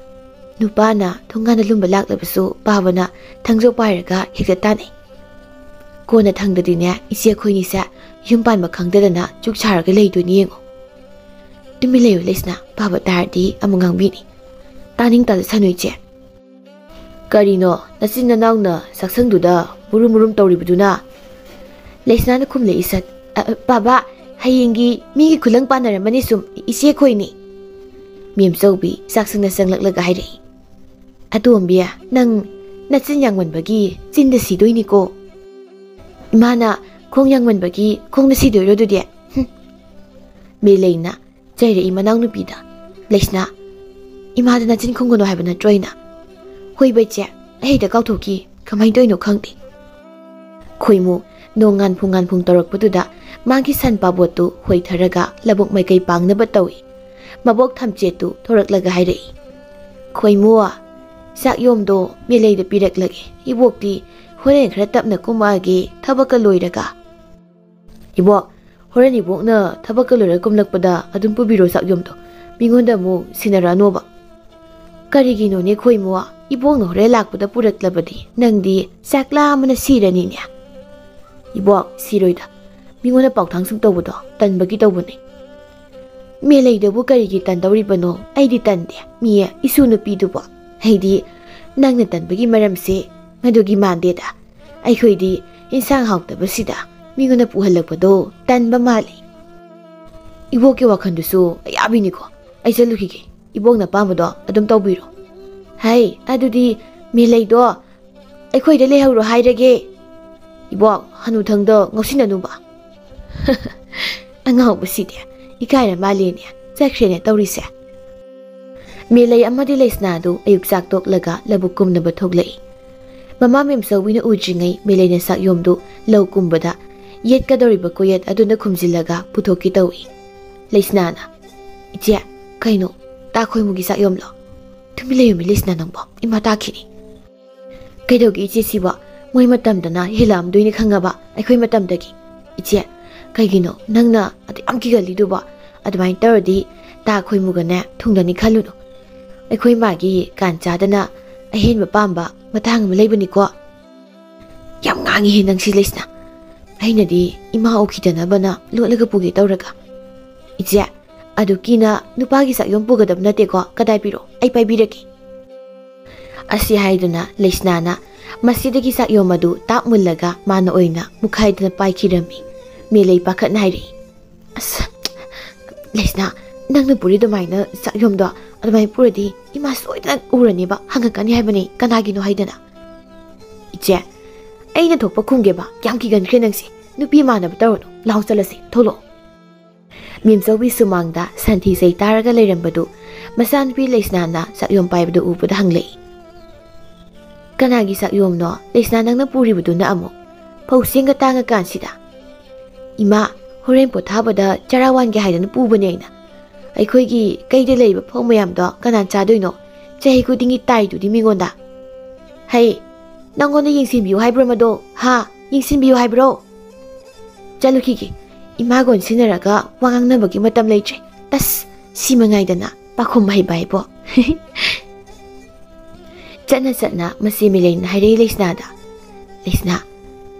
ꯅꯨꯄꯥꯅ ꯊꯣꯡꯒꯥꯟꯗ ꯂꯨꯝꯕ ꯂꯥꯛꯂꯕꯁꯨ ꯄꯥꯕꯅ ꯊꯥꯡꯖꯧ ꯄꯥꯏꯔꯒ ꯍꯦꯛꯇ ꯇꯥꯟꯅꯩ꯫ ꯀꯣꯟꯅ ꯊꯪꯗꯗꯤꯅꯦ ꯏꯆꯦ ꯑꯩꯈꯣꯏꯅꯤꯁꯦ ꯌꯨꯝ ꯄꯥꯟꯕ ꯈꯪꯗꯗꯅ ꯆꯨꯛ ꯁꯥꯔꯒ ꯂꯩꯗꯣꯏꯅꯤ ꯌꯦꯡꯉꯣ꯫ ꯇꯨꯃꯤꯟ ꯂꯩꯌꯨ ꯂꯩꯁꯅꯥ, ꯄꯥꯕ ꯇꯥꯔꯗꯤ ꯑꯃꯨꯛ ꯉꯥꯡꯕꯤꯅꯤ꯫ ꯇꯥꯅꯤꯡ ꯇꯥꯖꯁꯅꯨ ꯏꯆꯦ꯫ ꯀꯔꯤꯅꯣ ꯅꯆꯤꯟ ꯅꯅꯥꯎꯅ ꯆꯥꯛꯁꯪꯗꯨꯗ ꯃꯨꯔꯨꯝ ꯇꯧꯔꯤꯕꯗꯨꯅ? ꯂꯩꯁꯅꯥꯅ ꯈꯨꯝꯂꯛꯏ ꯁꯠ꯫ ꯄꯥꯕ ꯍꯌꯦꯡꯒꯤ ꯃꯤꯒꯤ ꯈꯨꯂꯪ ꯄꯥꯅꯔꯝꯃꯅꯤ ꯁꯨꯝ ꯏꯆꯦ ꯈꯣꯏꯅꯤ꯫ ꯃꯦꯝꯆꯧꯕꯤ ꯆꯥꯛꯁꯪꯗ ꯆꯪꯂꯛꯂꯒ ꯍꯥꯏꯔꯛꯏ꯫ ꯑꯇꯣꯝꯕꯤ ꯅꯪ ꯅꯆꯤꯟ ꯌꯥꯡꯃꯟꯕꯒꯤ ꯆꯤꯟꯗ ꯁꯤꯗꯣꯏꯅꯤꯀꯣ꯫ ꯏꯃꯥꯅ ꯈꯣꯡ ꯌꯥꯡꯃꯟꯕꯒꯤ ꯈꯣꯡꯗ ꯁꯤꯗꯣꯏꯔꯣ ꯑꯗꯨꯗꯤ? ꯃꯦꯂꯩꯅ ꯆꯩꯔꯛꯏ ꯃꯅꯥꯎꯅꯨꯄꯤꯗ꯫ ꯂꯩꯁꯅꯥ ꯏꯃꯥꯗ ꯅꯆꯤꯟ ꯈꯨꯝꯒꯅꯨ ꯍꯥꯏꯕ ꯅꯠꯇ꯭ꯔꯣ ꯑꯩꯅ? ꯍꯣꯏꯕ ꯏꯆꯦ ꯑꯩ ꯍꯦꯛꯇ ꯀꯥꯎꯊꯣꯛꯈꯤ, ꯀꯃꯥꯏꯅ ꯇꯧꯔꯤꯅꯣ ꯈꯪꯗꯦ꯫ ꯈꯣꯏꯃꯨ ꯅꯣꯡ ꯉꯥꯟꯐꯨꯡ ꯇꯧꯔꯛꯄꯗꯨꯗ ꯃꯥꯒꯤ ꯁꯟ ꯄꯥꯕꯣꯠꯇꯨ ꯍꯣꯏꯊꯔꯒ ꯂꯕꯨꯛ ꯃꯥꯏꯀꯩ ꯄꯥꯡꯅꯕ ꯇꯧꯏ꯫ ꯃꯕꯣꯛ ꯊꯝꯆꯦꯠꯇꯨ ꯊꯣꯔꯛꯂꯒ ꯍꯥꯏꯔꯛꯏ꯫ ꯈꯣꯏꯃꯨ ꯆꯥꯛꯌꯣꯝꯗꯣ ꯃꯦꯂꯩꯗ ꯄꯤꯔꯛꯂꯒꯦ, ꯏꯕꯣꯛꯇꯤ ꯍꯣꯔꯦꯟ ꯈꯔ ꯇꯞꯅ ꯀꯨꯝꯃꯛꯑꯒꯦ ꯊꯕꯛꯀ ꯂꯣꯏꯔꯒ꯫ ꯏꯕꯣꯛ ꯍꯣꯔꯦꯟ ꯏꯕꯣꯛꯅ ꯊꯕꯛꯀ ꯂꯣꯏꯔꯒ ꯀꯨꯝꯂꯛꯄꯗ ꯑꯗꯨꯝ ꯄꯨꯕꯤꯔꯣ ꯆꯥꯛꯌꯣꯝꯗꯣ, ꯃꯤꯉꯣꯟꯗ ꯑꯃꯨꯛ ꯁꯤꯟꯅꯔꯛꯑꯅꯣꯕ꯫ ꯀꯔꯤꯒꯤꯅꯣꯅꯦ ꯈꯣꯏꯃꯨ ꯏꯕꯣꯛꯅ ꯍꯣꯔꯦꯟ ꯂꯥꯛꯄꯗ ꯄꯨꯔꯛꯂꯕꯗꯤ ꯅꯪꯗꯤ ꯆꯥꯛ ꯂꯥꯝꯕꯅ ꯁꯤꯔꯅꯤꯅꯦ ꯏꯕꯣꯛ ꯁꯤꯔꯣꯏꯗ ꯃꯤꯉꯣꯟꯗ ꯄꯥꯎꯊꯥꯡ ꯁꯨꯝ ꯇꯧꯕꯗꯣ ꯇꯟꯕꯒꯤ ꯇꯧꯕꯅꯤ ꯃꯦꯂꯩꯗꯕꯨ ꯀꯔꯤꯒꯤ ꯇꯟꯗꯧꯔꯤꯕꯅꯣ ꯑꯩꯗꯤ ꯇꯟꯗꯦ ꯃꯤ ꯏꯁꯨ ꯅꯨꯄꯤꯗꯨꯕꯣ ꯑꯩꯗꯤ ꯅꯪꯅ ꯇꯟꯕꯒꯤ ꯃꯔꯝꯁꯦ ꯃꯗꯨꯒꯤ ꯃꯥꯟꯗꯦꯗ ꯑꯩꯈꯣꯏꯗꯤ ꯏꯟꯁꯥꯡ ꯍꯥꯎꯇꯕꯁꯤꯗ ꯃꯤꯉꯣꯟꯗ ꯄꯨꯍꯜꯂꯛꯄꯗꯣ ꯇꯟꯕ ꯃꯥꯜꯂꯤ ꯏꯕꯣꯛꯀꯤ ꯋꯥꯈꯟꯗꯨꯁꯨ ꯑꯌꯥꯕꯤꯅꯤꯀꯣ ꯑꯩ ꯆꯠꯂꯨꯈꯤꯒꯦ ꯏꯕꯣꯛꯅ ꯑꯄꯥꯝꯕꯗꯣ ꯑꯗꯨꯝ ꯇꯧꯕꯤꯔꯣ ꯍꯩ ꯑꯗꯨꯗꯤ ꯃꯦꯂꯩꯗꯣ ꯑꯩꯈꯣꯏꯗ ꯂꯩꯍꯧꯔꯣ ꯍꯥꯏꯔꯒꯦ ꯏꯕꯣꯛ ꯍꯅꯨꯊꯪꯗꯣ ꯉꯧꯁꯤꯟꯅꯅꯨꯕ ꯑꯉꯥꯎꯕꯁꯤꯗꯤ ꯏꯀꯥꯏꯔ ꯃꯥꯜꯂꯦꯅꯦ ꯆꯠꯈ꯭ꯔꯦꯅꯦ ꯇꯧꯔꯤꯁꯦ ꯃꯦꯂꯩ ꯑꯃꯗꯤ ꯂꯩꯁꯅꯥꯗꯨ ꯑꯌꯨꯛ ꯆꯥꯛ ꯇꯣꯛꯂꯒ ꯂꯧꯕꯨꯛ ꯀꯨꯝꯅꯕ ꯊꯣꯛꯂꯛꯏ ꯃꯃꯥ ꯃꯦꯝꯆꯧꯕꯤꯅ ꯎꯗ꯭ꯔꯤꯉꯩ ꯃꯦꯂꯩꯅ ꯆꯥꯛꯌꯣꯝꯗꯨ ꯂꯧ ꯀꯨꯝꯕꯗ ꯌꯦꯠꯀꯗꯧꯔꯤꯕ ꯀꯣꯌꯦꯠ ꯑꯗꯨꯅ ꯈꯨꯝꯖꯤꯜꯂꯒ ꯄꯨꯊꯣꯛꯀꯦ ꯇꯧꯏ ꯂꯩꯁꯅꯥꯅ ꯏꯆꯦ ꯀꯩꯅꯣ ꯇꯥꯈꯣꯏꯃꯨꯒꯤ ꯆꯥꯛꯌꯣꯝꯂꯣ ꯇꯨꯃꯤꯟ ꯂꯩꯌꯨꯃꯤ ꯂꯩꯁꯅꯥ ꯅꯪꯕꯣ ꯏꯃꯥ ꯇꯥꯈꯤꯅꯤ ꯀꯩꯗꯧꯒꯦ ꯏꯆꯦ ꯁꯤꯕꯣ ꯃꯣꯏ ꯃꯇꯝꯗꯅ ꯍꯦꯜꯂꯛꯑꯝꯗꯣꯏꯅꯤ ꯈꯪꯉꯕ ꯑꯩꯈꯣꯏ ꯃꯇꯝꯗꯒꯤ ꯏꯆꯦ ꯀꯩꯒꯤꯅꯣ ꯅꯪꯅ ꯑꯗꯨ ꯌꯥꯝ ꯀꯤꯒꯜꯂꯤꯗꯨꯕꯣ ꯑꯗꯨꯃꯥꯏꯅ ꯇꯧꯔꯗꯤ ꯇꯥꯈꯣꯏꯃꯨꯒꯅꯦ ꯊꯨꯡꯅꯅꯤ ꯈꯜꯂꯨꯅꯨ ꯑꯩꯈꯣꯏ ꯃꯥꯒꯤ ꯀꯥꯟ ꯆꯥꯗꯅ ꯑꯍꯦꯟꯕ ꯄꯥꯝꯕ ꯃꯇꯥꯡ ꯑꯃ ꯂꯩꯕꯅꯤꯀꯣ ꯌꯥꯝ ꯉꯥꯡꯉꯤꯍꯦ ꯅꯪꯁꯤ ꯂꯩꯁꯅꯥ ꯑꯩꯅꯗꯤ ꯏꯃꯥ ꯎꯈꯤꯗꯅꯕꯅ ꯂꯣꯠꯂꯒ ꯄꯨꯒꯦ ꯇꯧꯔꯒ ꯏꯆꯦ ꯑꯗꯨ ꯀꯤꯅ ꯅꯨꯄꯥꯒꯤ ꯆꯥꯛꯌꯣꯝ ꯄꯨꯒꯗꯕ ꯅꯠꯇꯦꯀꯣ ꯀꯗꯥꯏ ꯄꯤꯔꯣ ꯑꯩ ꯄꯥꯏꯕꯤꯔꯒꯦ ꯑꯁꯤ ꯍꯥꯏꯗꯨꯅ ꯂꯩꯁꯅꯥꯅ ꯃꯁꯤꯗꯒꯤ ꯆꯥꯛꯌꯣꯝ ꯑꯗꯨ ꯇꯥꯞ ꯃꯨꯜꯂꯒ ꯃꯥꯅ ꯑꯣꯏꯅ ꯃꯨꯛꯈꯥꯏꯗꯅ ꯄꯥꯏꯈꯤꯔꯝꯃꯤ ꯃꯦꯂꯩ ꯄꯥꯈꯠꯅ ꯍꯥꯏꯔꯛꯏ ꯑꯁ ꯂꯩꯁꯅꯥ ꯅꯪꯅ ꯄꯨꯔꯤ ꯑꯗꯨꯃꯥꯏꯅ ꯆꯥꯛꯌꯣꯝꯗꯣ ꯑꯗꯨꯃꯥꯏꯅ ꯄꯨꯔꯗꯤ ꯏꯃꯥ ꯁꯣꯏꯗꯅ ꯎꯔꯅꯦꯕ ꯍꯪꯉꯛꯀꯅꯤ ꯍꯥꯏꯕꯅꯤ ꯀꯅꯥꯒꯤꯅꯣ ꯍꯥꯏꯗꯅ ꯏꯆꯦ ꯑꯩꯅ ꯊꯣꯛꯄ ꯈꯨꯝꯒꯦꯕ ꯌꯥꯝ ꯀꯤꯒꯟꯈ꯭ꯔꯦ ꯅꯪꯁꯦ ꯅꯨꯄꯤ ꯃꯥꯟꯅꯕ ꯇꯧꯔꯅꯨ ꯂꯥꯎ ꯆꯠꯂꯁꯤ ꯊꯣꯛꯂꯛꯑꯣ ꯃꯦꯝꯆꯧꯕꯤ ꯁꯨꯃꯥꯡꯗ ꯁꯟꯊꯤ ꯆꯩ ꯇꯥꯔꯒ ꯂꯩꯔꯝꯕꯗꯨ ꯃꯆꯥꯅꯨꯄꯤ ꯂꯩꯁꯅꯥꯅ ꯆꯥꯛꯌꯣꯝ ꯄꯥꯏꯕꯗꯨ ꯎꯕꯗ ꯍꯪꯂꯛꯏ ꯀꯅꯥꯒꯤ ꯆꯥꯛꯌꯣꯝꯅꯣ ꯂꯩꯁꯅꯥ ꯅꯪꯅ ꯄꯨꯔꯤꯕꯗꯨꯅ ꯑꯃꯨꯛ ꯐꯧ ꯆꯦꯡꯒ ꯇꯥꯡꯉꯀꯥꯟꯁꯤꯗ ꯏꯃꯥ ꯍꯣꯔꯦꯟ ꯄꯣꯊꯥꯕꯗ ꯆꯔꯥ ꯋꯥꯟꯒꯦ ꯍꯥꯏꯗꯅ ꯄꯨꯕꯅꯦ ꯑꯩꯈꯣꯏꯒꯤ ꯀꯩꯗ ꯂꯩꯕ ꯐꯧ ꯃꯌꯥꯝꯗꯣ ꯀꯅꯥ ꯆꯥꯗꯣꯏꯅꯣ ꯆꯍꯤ ꯈꯨꯗꯤꯡꯒꯤ ꯇꯥꯏꯗꯨꯗꯤ ꯃꯤꯉꯣꯟꯗ ꯍꯩ ꯅꯪꯉꯣꯟꯗ ꯌꯦꯡꯁꯤꯟꯕꯤꯌꯨ ꯍꯥꯏꯕ꯭ꯔꯣ ꯃꯗꯣ ꯍꯥ ꯌꯦꯡꯁꯤꯟꯕꯤꯌꯨ ꯍꯥꯏꯕ꯭ꯔꯣ ꯆꯠꯂꯨꯈꯤꯒꯦ ꯏꯃꯥꯒꯣꯟ ꯁꯤꯟꯅꯔꯒ ꯋꯥ ꯉꯥꯡꯅꯕꯒꯤ ꯃꯇꯝ ꯂꯩꯇ꯭ꯔꯦ ꯑꯁ ꯁꯤ ꯃꯉꯥꯏꯗꯅ ꯄꯥꯈꯨꯝ ꯍꯩꯕ ꯍꯥꯏꯕꯣ ꯆꯠꯅ ꯆꯠꯅ ꯃꯁꯤ ꯃꯦꯂꯩꯅ ꯍꯥꯏꯔꯛꯏ ꯂꯩꯁꯅꯥꯗ ꯂꯩꯁꯅꯥ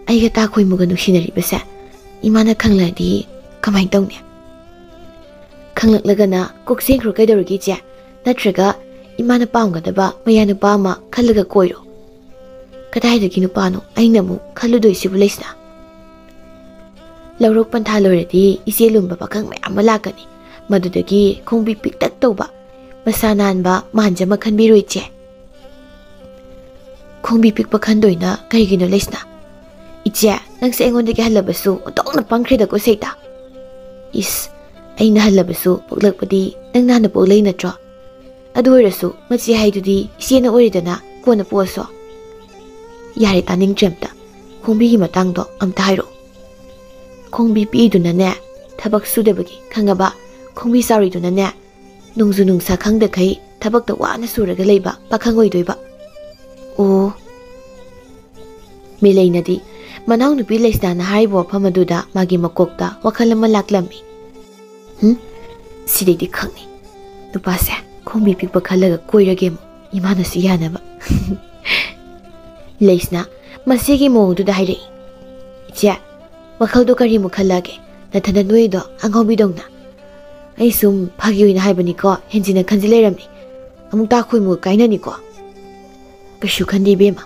ꯑꯩꯒ ꯇꯥꯈꯣꯏꯃꯨꯒ ꯅꯨꯡꯁꯤꯅꯔꯤꯕꯁꯦ ꯏꯃꯥꯅ ꯈꯪꯂꯗꯤ ꯀꯃꯥꯏꯅ ꯇꯧꯅꯤ ꯈꯪꯂꯛꯂꯒꯅ ꯀꯣꯛꯆꯦꯟꯈ꯭ꯔꯣ ꯀꯩꯗꯧꯔꯒꯦ ꯏꯆꯦ ꯅꯠꯇ꯭ꯔꯒ ꯏꯃꯥꯅ ꯄꯥꯝꯒꯗꯕ ꯃꯌꯥ ꯅꯨꯄꯥ ꯑꯃ ꯈꯜꯂꯒ ꯀꯣꯏꯔꯣ ꯀꯗꯥꯏꯗꯒꯤ ꯅꯨꯄꯥꯅꯣ ꯑꯩꯅ ꯑꯃꯨꯛ ꯈꯜꯂꯨꯗꯣꯏꯁꯤꯕꯨ ꯂꯩꯁꯅꯥ ꯂꯧꯔꯣꯛ ꯄꯟꯊꯥ ꯂꯣꯏꯔꯗꯤ ꯏꯆꯦ ꯂꯨꯝꯕ ꯄꯥꯈꯪ ꯃꯌꯥꯝ ꯑꯃ ꯂꯥꯛꯀꯅꯤ ꯃꯗꯨꯗꯒꯤ ꯈꯣꯡꯕꯤ ꯄꯤꯛꯇꯛ ꯇꯧꯕ ꯃꯁꯥ ꯅꯥꯟꯕ ꯃꯥꯟꯖ ꯑꯃ ꯈꯟꯕꯤꯔꯣ ꯏꯆꯦ ꯈꯣꯡꯕꯤ ꯄꯤꯛꯄ ꯈꯟꯗꯣꯏꯅ ꯀꯩꯒꯤꯅꯣ ꯂꯩꯁꯅꯥ ꯏꯆꯦ ꯅꯪꯁꯦ ꯑꯩꯉꯣꯟꯗꯒꯤ ꯍꯜꯂꯕꯁꯨ ꯑꯣꯟꯊꯣꯛꯅ ꯄꯪꯈ꯭ꯔꯦꯗꯀꯣ ꯁꯩꯇ ꯏꯁ ꯑꯩꯅ ꯍꯜꯂꯕꯁꯨ ꯄꯣꯛꯂꯛꯄꯗꯤ ꯅꯪꯅ ꯍꯥꯟꯅ ꯄꯣꯛꯂꯛꯏ ꯅꯠꯇ꯭ꯔꯣ ꯑꯗꯨ ꯑꯣꯏꯔꯁꯨ ꯃꯆꯦ ꯍꯥꯏꯗꯨꯗꯤ ꯏꯆꯦꯅ ꯑꯣꯏꯔꯦꯗꯅ ꯀꯣꯟꯅ ꯄꯣꯛꯑꯁꯨ ꯌꯥꯔꯦ ꯇꯥꯅꯤꯡꯗ꯭ꯔꯦ ꯑꯝꯇ ꯈꯣꯡꯕꯤꯒꯤ ꯃꯇꯥꯡꯗꯣ ꯑꯝꯇ ꯍꯥꯏꯔꯛꯑꯣ ꯈꯣꯡꯕꯤ ꯄꯤꯛꯏꯗꯨꯅꯅꯦ ꯊꯕꯛ ꯁꯨꯗꯕꯒꯤ ꯈꯪꯉꯕ ꯈꯣꯡꯕꯤ ꯆꯥꯎꯔꯤꯗꯨꯅꯅꯦ ꯅꯨꯡꯖꯨ ꯅꯨꯡꯁꯥ ꯈꯪꯗꯈꯩ ꯊꯕꯛꯇ ꯋꯥꯅ ꯁꯨꯔꯒ ꯂꯩꯕ ꯄꯥꯈꯪ ꯑꯣꯏꯗꯣꯏꯕ ꯑꯣ ꯃꯦꯂꯩꯅꯗꯤ ꯃꯅꯥꯎꯅꯨꯄꯤ ꯂꯩꯁꯅꯥꯅ ꯍꯥꯏꯔꯤꯕ ꯋꯥꯐꯝ ꯑꯗꯨꯗ ꯃꯥꯒꯤ ꯃꯀꯣꯛꯇ ꯋꯥꯈꯜ ꯑꯃ ꯂꯥꯛꯂꯝꯃꯤ ꯁꯤꯗꯩꯗꯤ ꯈꯪꯅꯤ ꯅꯨꯄꯥꯁꯦ ꯈꯣꯡꯕꯤ ꯄꯤꯛꯄ ꯈꯜꯂꯒ ꯀꯣꯏꯔꯒꯦ ꯑꯃꯨꯛ ꯏꯃꯥꯅꯁꯨ ꯌꯥꯅꯕ ꯂꯩꯁꯅꯥ ꯃꯁꯤꯒꯤ ꯃꯑꯣꯡꯗꯨꯗ ꯍꯥꯏꯔꯛꯏ ꯏꯆꯦ ꯋꯥꯈꯜꯗꯣ ꯀꯔꯤꯃꯨꯛ ꯈꯜꯂꯒꯦ ꯅꯊꯟꯗ ꯅꯣꯏꯗꯣ ꯑꯉꯥꯎꯕꯤꯗꯧꯅ ꯑꯩ ꯁꯨꯝ ꯐꯥꯒꯤ ꯑꯣꯏꯅ ꯍꯥꯏꯕꯅꯤꯀꯣ ꯍꯦꯟꯖꯤꯟꯅ ꯈꯟꯖꯤꯜ ꯂꯩꯔꯝꯅꯤ ꯑꯃꯨꯛ ꯇꯥꯈꯣꯏꯃꯨꯒ ꯀꯥꯏꯅꯅꯤꯀꯣ ꯀꯩꯁꯨ ꯈꯟꯗꯦ ꯏꯕꯦꯝꯃ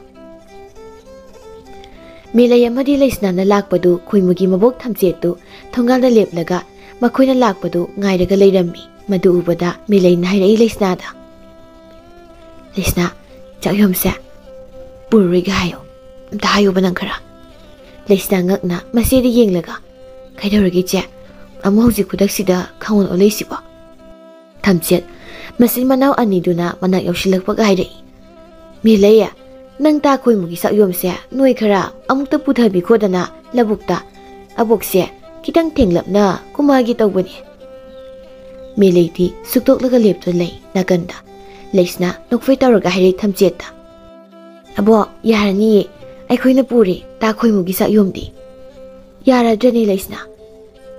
ꯃꯦꯂꯩ ꯑꯃꯗꯤ ꯂꯩꯁꯅꯥꯅ ꯂꯥꯛꯄꯗꯨ ꯈꯣꯏꯃꯨꯒꯤ ꯃꯕꯣꯛ ꯊꯝꯆꯦꯠꯇꯨ ꯊꯣꯡꯒꯥꯜꯗ ꯂꯦꯞꯂꯒ ꯃꯈꯣꯏꯅ ꯂꯥꯛꯄꯗꯨ ꯉꯥꯏꯔꯒ ꯂꯩꯔꯝꯃꯤ ꯃꯗꯨ ꯎꯕꯗ ꯃꯦꯂꯩꯅ ꯍꯥꯏꯔꯛꯏ ꯂꯩꯁꯅꯥꯗ ꯂꯩꯁꯅꯥ ꯆꯥꯛꯌꯣꯝꯁꯦ ꯄꯨꯔꯔꯣꯏꯒꯦ ꯍꯥꯏꯌꯣ ꯑꯝꯇ ꯍꯥꯏꯌꯨꯕ ꯅꯪ ꯈꯔ ꯂꯩꯁꯅꯥ ꯉꯛꯅ ꯃꯆꯦꯗ ꯌꯦꯡꯂꯒ ꯀꯩꯗꯧꯔꯒꯦ ꯏꯆꯦ ꯑꯃꯨꯛ ꯍꯧꯖꯤꯛ ꯈꯨꯗꯛꯁꯤꯗ ꯈꯪꯑꯣꯟ ꯑꯣꯜꯂꯛꯏꯁꯤꯕꯣ ꯊꯝꯆꯦꯠ ꯃꯆꯤꯟ ꯃꯅꯥꯎ ꯑꯅꯤꯗꯨꯅ ꯃꯅꯥꯛ ꯌꯧꯁꯤꯜꯂꯛꯄꯒ ꯍꯥꯏꯔꯛꯏ ꯃꯦꯂꯩ ꯅꯪ ꯇꯥꯈꯣꯏꯃꯨꯒꯤ ꯆꯥꯛꯌꯣꯝꯁꯦ ꯅꯣꯏ ꯈꯔ ꯑꯃꯨꯛꯇ ꯄꯨꯊꯕꯤꯈꯣꯗꯅ ꯂꯧꯕꯨꯛꯇ ꯑꯕꯣꯛꯁꯦ ꯈꯤꯇꯪ ꯊꯦꯡꯂꯞꯅ ꯀꯨꯝꯃꯒꯦ ꯇꯧꯕꯅꯤ ꯃꯦꯂꯩꯗꯤ ꯁꯨꯛꯇꯣꯛꯂꯒ ꯂꯦꯞꯇꯨꯅ ꯂꯩ ꯅꯥꯀꯟꯗ ꯂꯩꯁꯅꯥ ꯅꯣꯛꯐꯦ ꯇꯧꯔꯒ ꯍꯥꯏꯔꯛꯏ ꯊꯝꯆꯦꯠꯇ ꯑꯕꯣꯛ ꯌꯥꯔꯅꯤꯌꯦ ꯑꯩꯈꯣꯏꯅ ꯄꯨꯔꯦ ꯇꯥꯈꯣꯏꯃꯨꯒꯤ ꯆꯥꯛꯌꯣꯝꯗꯤ ꯌꯥꯔꯗ꯭ꯔꯅꯦ ꯂꯩꯁꯅꯥ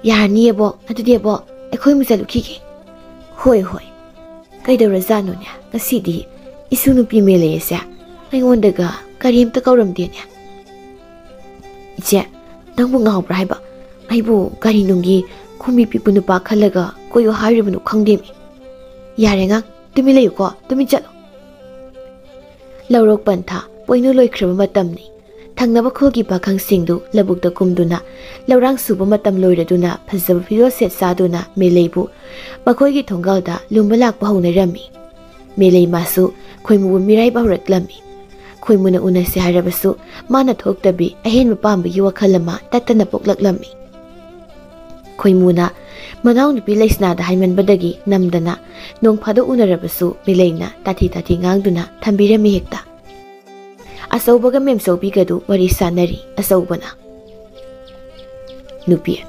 ꯌꯥꯔꯅꯤꯌꯦ ꯑꯕꯣꯛ ꯑꯗꯨꯗꯤ ꯑꯕꯣꯛ ꯑꯩꯈꯣꯏꯃꯨꯛ ꯆꯠꯂꯨꯈꯤꯒꯦ ꯍꯣꯏ ꯀꯩꯗꯧꯔꯖꯥꯠꯅꯣꯅꯦ ꯉꯁꯤꯗꯤ Isu nupi mele se aingondega karimta kauramdene. Iche nangbu ngawbra haiba aibu gari nungi khumi pipu nupa khalaga koyo hairibnu khangdemi. Yare nga tumi leyu ko tumi chalo. Laurok pantha poinu loikraba matamni thangnaba khogi pakhang singdu labukta kumduna laurang suba matam loiraduna phajaba video set saduna meleibu makhoigi thongalda lumba lakpa hounarami. Melei masu khoimu mirai bawraklami. Khoimuna unase harabasu mana thoktabi ahen pamba yuwa khalama tatana poklaklami. Khoimuna Manau nupi Leisna da haiman badagi namdana nong phado unarabasu Meleina tati ngangduna thambirami hekta. Asaubaga memsobi gadu wari sanari asaubana. Nupi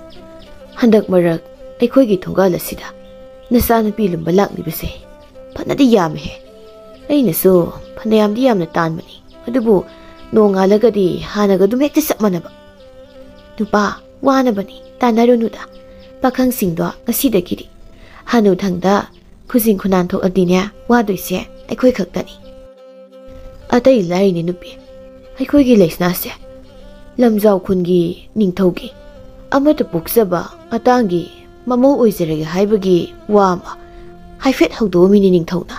handak marak aikhoigi thongal asida nasa nupi lumba laklibase phanadi yam he. Ainasu phanayamdi yamna tanmani adubu nongalagadi hanaga dum hekta sapmanaba. Nupa wanabani tanarunuda pakhang singdo ngasidagiri hanu thangda khujing khunan thok adine wadoise aikhoi khaktani atai lai ni nupi aikhoi gi leisna se lamjau khungi ningthaugi amata puksaba atangi mamo oizerege haibagi wama haifet haudo mini ningthauna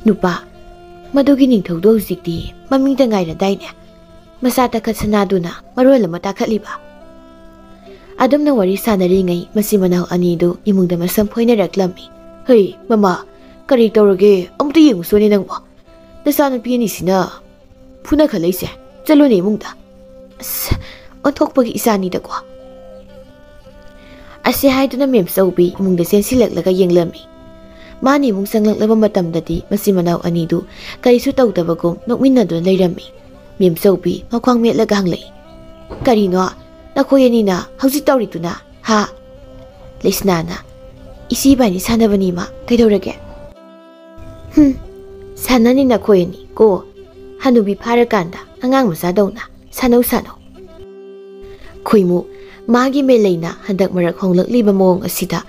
nupa madugi ningthaudo hujikti mamingda ngaira daine masa takhatsana duna marol mata khaliba Adamna wari sanari ngai masi manau anidu imungda masam phoina raklami. Hey mama kari tawrage amta yengu sone nangwa. Nasana piani sina phuna khalaise chalo ne imungda. As onthokpagi isani da kwa. Ase haiduna mem saubi imungda sensilaklaga yenglami. Mani imung sanglaklaba matamdadi masi manau anidu karisu tawdabagum nokminnaduna leirami. Mem saubi makhwang metlaga hanglei. Karino Nakoyanina hausi tawrituna ha Leisnana isi bani sanabani ma kaidorage sanani nakoyani ko hanubi pharakanda angang masa dawna sano khoimu magi meleina handak marak honglakliba mong asida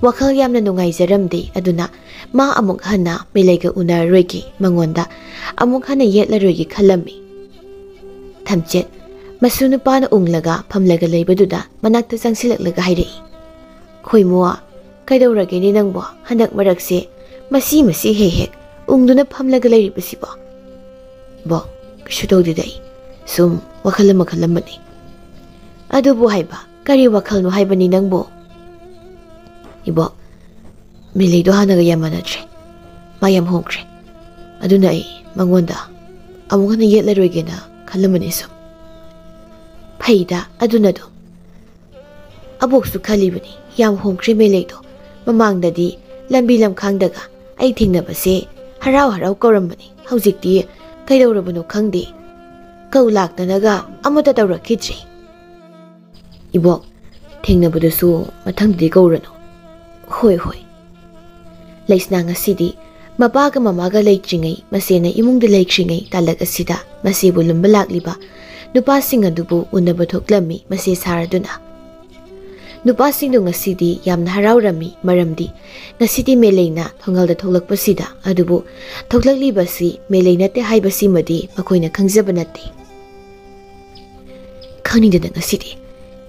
wakhal yamna nungaijaramde aduna ma amuk hana meleiga unaroigi mangonda amuk hana yetlaroigi khalami thamchet Masunu pana unglaga pamlaga leibaduda manakta sangsilaklaga hairei. Khoimua kaidawrage ni nangbo handak marakse masi hek ungduna pamlaga leiribasibo. Bo kishu tawdidai sum wakhalamani. Adubu haiba kari wakhalno haiba ni nangbo. Ibo mileido hanaga yamanatre mayam hongkre. Aduna ai mangonda amungana yetlaroige na khalamani sum. Paida adunado aboksu khalibani yam hongkre meleido mamangdadi lambi lamkhangdaga ai thingnabase harau kaurambani haujikti kaidawrabano khangde kau laktanaga amata tawrakhidri ibok thingnabadusu mathangdi kaurano hoi Leisna ngasidi mapaga mamaga leitringai masena imungda leikringai talak asida masibu lumba lakliba Nupa sing adubu unaba thoklami masi saraduna. Nupa sing du ngasidi yamna haraurami maramdi ngasidi meleina thongalda thoklakpasida adubu thoklaklibasi meleina te haibasi madi makoina khangzaba natte. Khanidana ngasidi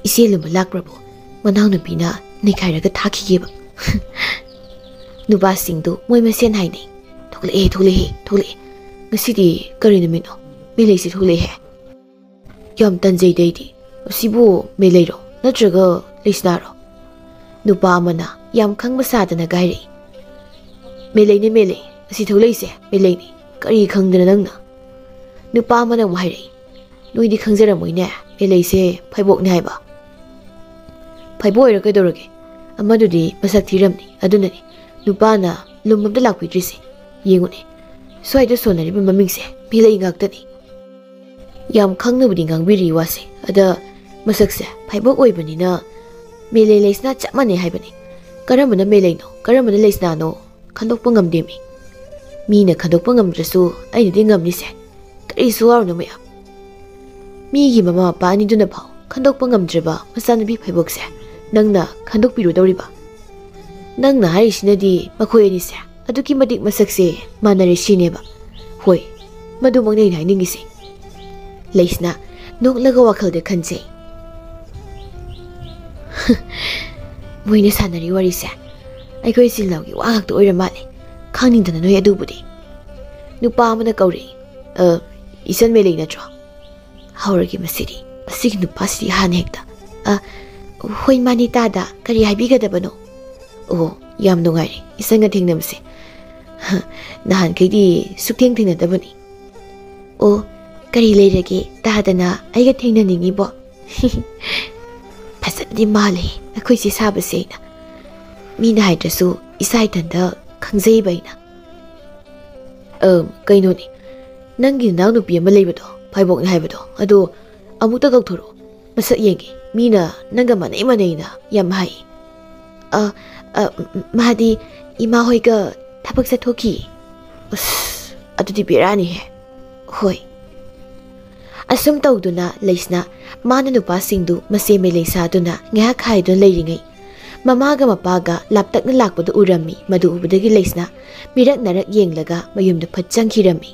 iseluma lakrabo manau nupina nikhairaga thakigeba. Nupa sing du moi masen haini thokle ngasidi kari numino meleisi thokle he. Yam tanjay deidi sibu meleiro natraga Leisnaro nupa amana yam khangba sadana gairi melei asi tholeise meleini kari khangdana nangna nupa amana waire noidi khangjara moine meleise phaibok ne haiba phaiboira kaidorage amadudi masak thiramni adunani nupa na lumamda lakpidrisi yengune swaida sonari mamingse melei ngaktani Yam khangnabudi ngangbiri wase ada masakse phaibok oibanina melei Leisna chapmane haibani karamana meleino karamana Leisna no khandokpa ngamdemi mina khandokpa ngamdrasu ainidi ngamnise kari suwar no maya mi gi mama pa ni duna phau khandokpa ngamdraba masanabi phaibokse nangna khandokpiru dawriba nangna haisinadi makhoi ani se ꯑꯗꯨꯒꯤ ꯃꯇꯤꯛ ꯃꯁꯛꯁꯦ ꯃꯥꯟꯅꯔꯦ ꯁꯤꯅꯦꯕ. ꯍꯣꯏ, ꯃꯗꯨꯃꯛꯅꯦ ꯑꯩꯅ ꯍꯥꯏꯅꯤꯡꯉꯤꯁꯦ. ꯂꯩꯁꯅ ꯅꯣꯛꯂꯒ ꯋꯥꯈꯜꯗ ꯈꯟꯖꯩ. ꯃꯣꯏꯅ ꯁꯥꯟꯅꯔꯤ ꯋꯥꯔꯤꯁꯦ ꯑꯩꯈꯣꯏ ꯏꯆꯤꯜ ꯏꯅꯥꯎꯒꯤ ꯋꯥ ꯉꯥꯛꯇ ꯑꯣꯏꯔ ꯃꯥꯜꯂꯦ. ꯈꯪꯅꯤꯡꯗꯅ ꯅꯣꯏ ꯑꯗꯨꯕꯨꯗꯤ. ꯅꯨꯄꯥ ꯑꯃꯅ ꯀꯧꯔꯛꯏ. ꯏꯆꯟ ꯃꯦꯂꯩ ꯅꯠꯇ꯭ꯔꯣ? ꯍꯧꯔꯒꯦ ꯃꯁꯤꯗꯤ. ꯃꯁꯤꯒꯤ ꯅꯨꯄꯥꯁꯤꯗꯤ ꯍꯥꯟꯅ ꯍꯦꯛꯇ. ꯍꯣꯏ ꯃꯥꯅꯤ ꯇꯥꯗ. ꯀꯔꯤ ꯍꯥꯏꯕꯤꯒꯗꯕꯅꯣ? ꯑꯣ, ꯌꯥꯝ ꯅꯨꯡꯉꯥꯏꯔꯦ ꯏꯆꯟꯒ ꯊꯦꯡꯅꯕꯁꯦ. ꯅꯍꯥꯟꯈꯩꯗꯤ ꯁꯨꯛꯊꯦꯡ ꯊꯦꯡꯅꯗꯕꯅꯤ. ꯑꯣ, ꯀꯔꯤ ꯂꯩꯔꯒꯦ ꯇꯥꯗꯅ ꯑꯩꯒ ꯊꯦꯡꯅꯅꯤꯡꯉꯤꯕꯣ? ꯐꯖꯅꯗꯤ ꯃꯥꯜꯂꯦ ꯑꯩꯈꯣꯏꯁꯦ ꯁꯥꯕꯁꯦ ꯑꯩꯅ. ꯃꯤꯅ ꯍꯥꯏꯗ꯭ꯔꯁꯨ ꯏꯁꯥ ꯏꯊꯟꯇ ꯈꯪꯖꯩꯕ ꯑꯩꯅ. ꯀꯩꯅꯣꯅꯦ, ꯅꯪꯒꯤ ꯅꯅꯥꯎ ꯅꯨꯄꯤ ꯑꯃ ꯂꯩꯕꯗꯣ, ꯐꯥꯏꯕꯣꯛꯅꯦ ꯍꯥꯏꯕꯗꯣ, ꯑꯗꯣ ꯑꯃꯨꯛꯇ ꯀꯧꯊꯣꯔꯛꯑꯣ. ꯃꯁꯛ ꯌꯦꯡꯒꯦ. ꯃꯤꯅ ꯅꯪꯒ ꯃꯥꯟꯅꯩꯅ ꯌꯥꯝ ꯍꯥꯏ. ꯃꯥꯗꯤ ꯏꯃꯥ ꯍꯣꯏꯒ ꯊꯕꯛ ꯆꯠꯊꯣꯛꯈꯤ. ꯑꯁ, ꯑꯗꯨꯗꯤ ꯕꯦꯔꯥꯅꯤꯍꯦ. ꯍꯣꯏ. ꯑꯁꯨꯝ ꯇꯧꯗꯨꯅ ꯂꯩꯁꯅ ꯃꯥꯅ ꯅꯨꯄꯥꯁꯤꯡꯗꯨ ꯃꯁꯦ ꯃꯦꯂꯩ ꯁꯥꯗꯨꯅ ꯉꯥꯏꯍꯥꯛ ꯈꯥꯏꯗꯨꯅ ꯂꯩꯔꯤꯉꯩ ꯃꯃꯥꯒ ꯃꯄꯥꯒ ꯂꯥꯞꯇꯛꯅ ꯂꯥꯛꯄꯗꯨ ꯎꯔꯝꯃꯤ. ꯃꯗꯨ ꯎꯕꯗꯒꯤ ꯂꯩꯁꯅ ꯃꯤꯔꯛ ꯅꯔꯛ ꯌꯦꯡꯂꯒ ꯃꯌꯨꯝꯗ ꯐꯠ ꯆꯪꯈꯤꯔꯝꯃꯤ.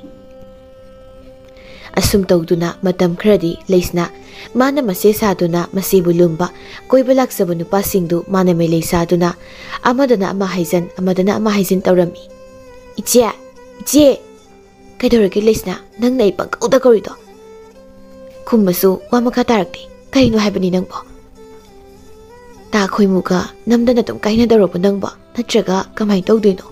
ꯑꯁꯨꯝ ꯇꯧꯗꯨꯅ ꯃꯇꯝ ꯈꯔꯗꯤ ꯂꯩꯁꯅ ꯃꯥꯅ ꯃꯁꯦ ꯁꯥꯗꯨꯅ ꯃꯁꯦꯕꯨ ꯂꯨꯝꯕ ꯀꯣꯏꯕ ꯂꯥꯛꯆꯕ ꯅꯨꯄꯥꯁꯤꯡꯗꯨ ꯃꯥꯅ ꯃꯦꯂꯩ ꯁꯥꯗꯨꯅ ꯑꯃꯗꯅ ꯑꯃ ꯍꯥꯏꯖꯟ ꯑꯃꯗꯅ ꯑꯃ ꯍꯥꯏꯖꯤꯟ ꯇꯧꯔꯝꯃꯤ. ꯏꯆꯦ, ꯏꯆꯦ! ꯀꯩꯗꯧꯔꯒꯦ ꯂꯩꯁꯅ? ꯅꯪꯅ ꯑꯩ ꯄꯪꯀꯧꯗ ꯀꯧꯔꯤꯗꯣ? ꯈꯨꯝꯃꯁꯨ ꯋꯥ ꯃꯈꯥ ꯇꯥꯔꯛꯇꯦ. ꯀꯔꯤꯅꯣ ꯍꯥꯏꯕꯅꯤ ꯅꯪꯕꯣ? ꯇꯥ ꯈꯣꯏꯃꯨꯒ ꯅꯝꯗꯅ ꯑꯗꯨꯝ ꯀꯥꯏꯅꯗꯧꯔꯕꯣ ꯅꯪꯕꯣ? ꯅꯠꯇ꯭ꯔꯒ ꯀꯃꯥꯏꯅ ꯇꯧꯗꯣꯏꯅꯣ?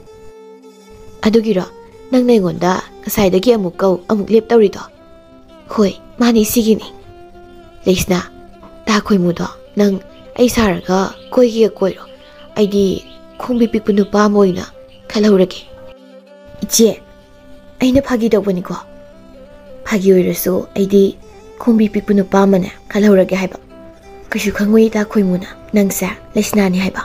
ꯑꯗꯨꯒꯤꯔꯣ ꯅꯪꯅ ꯑꯩꯉꯣꯟꯗ ꯉꯁꯥꯏꯗꯒꯤ ꯑꯃꯨꯛ ꯀꯧ ꯑꯃꯨꯛ ꯂꯦꯞ ꯇꯧꯔꯤꯗꯣ? ꯍꯣꯏ, ꯃꯥꯅꯤ, ꯁꯤꯒꯤꯅꯤ. ꯂꯩꯁꯅ, ꯇꯥ ꯈꯣꯏꯃꯨꯗꯣ ꯅꯪ ꯑꯩ ꯁꯥꯔꯒ ꯀꯣꯏꯒꯦ ꯀꯣꯏꯔꯣ. ꯑꯩꯗꯤ ꯈꯣꯡꯕꯤ ꯄꯤꯛꯄ ꯅꯨꯄꯥ ꯑꯃ ꯑꯣꯏꯅ ꯈꯜꯍꯧꯔꯒꯦ. ꯏꯆꯦ, ꯑꯩꯅ ꯐꯥꯒꯤ ꯇꯧꯕꯅꯤꯀꯣ. ꯐꯥꯒꯤ ꯑꯣꯏꯔꯁꯨ ꯑꯩꯗꯤ ꯈꯣꯡꯕꯤ ꯄꯤꯛꯄ ꯅꯨꯄꯥ ꯑꯃꯅꯦ ꯈꯜꯍꯧꯔꯒꯦ ꯍꯥꯏꯕ. ꯀꯩꯁꯨ ꯈꯪꯉꯣꯏ ꯇꯥ ꯈꯣꯏꯃꯨꯅ ꯅꯪꯁꯦ ꯂꯩꯁꯅꯥꯅꯤ ꯍꯥꯏꯕ.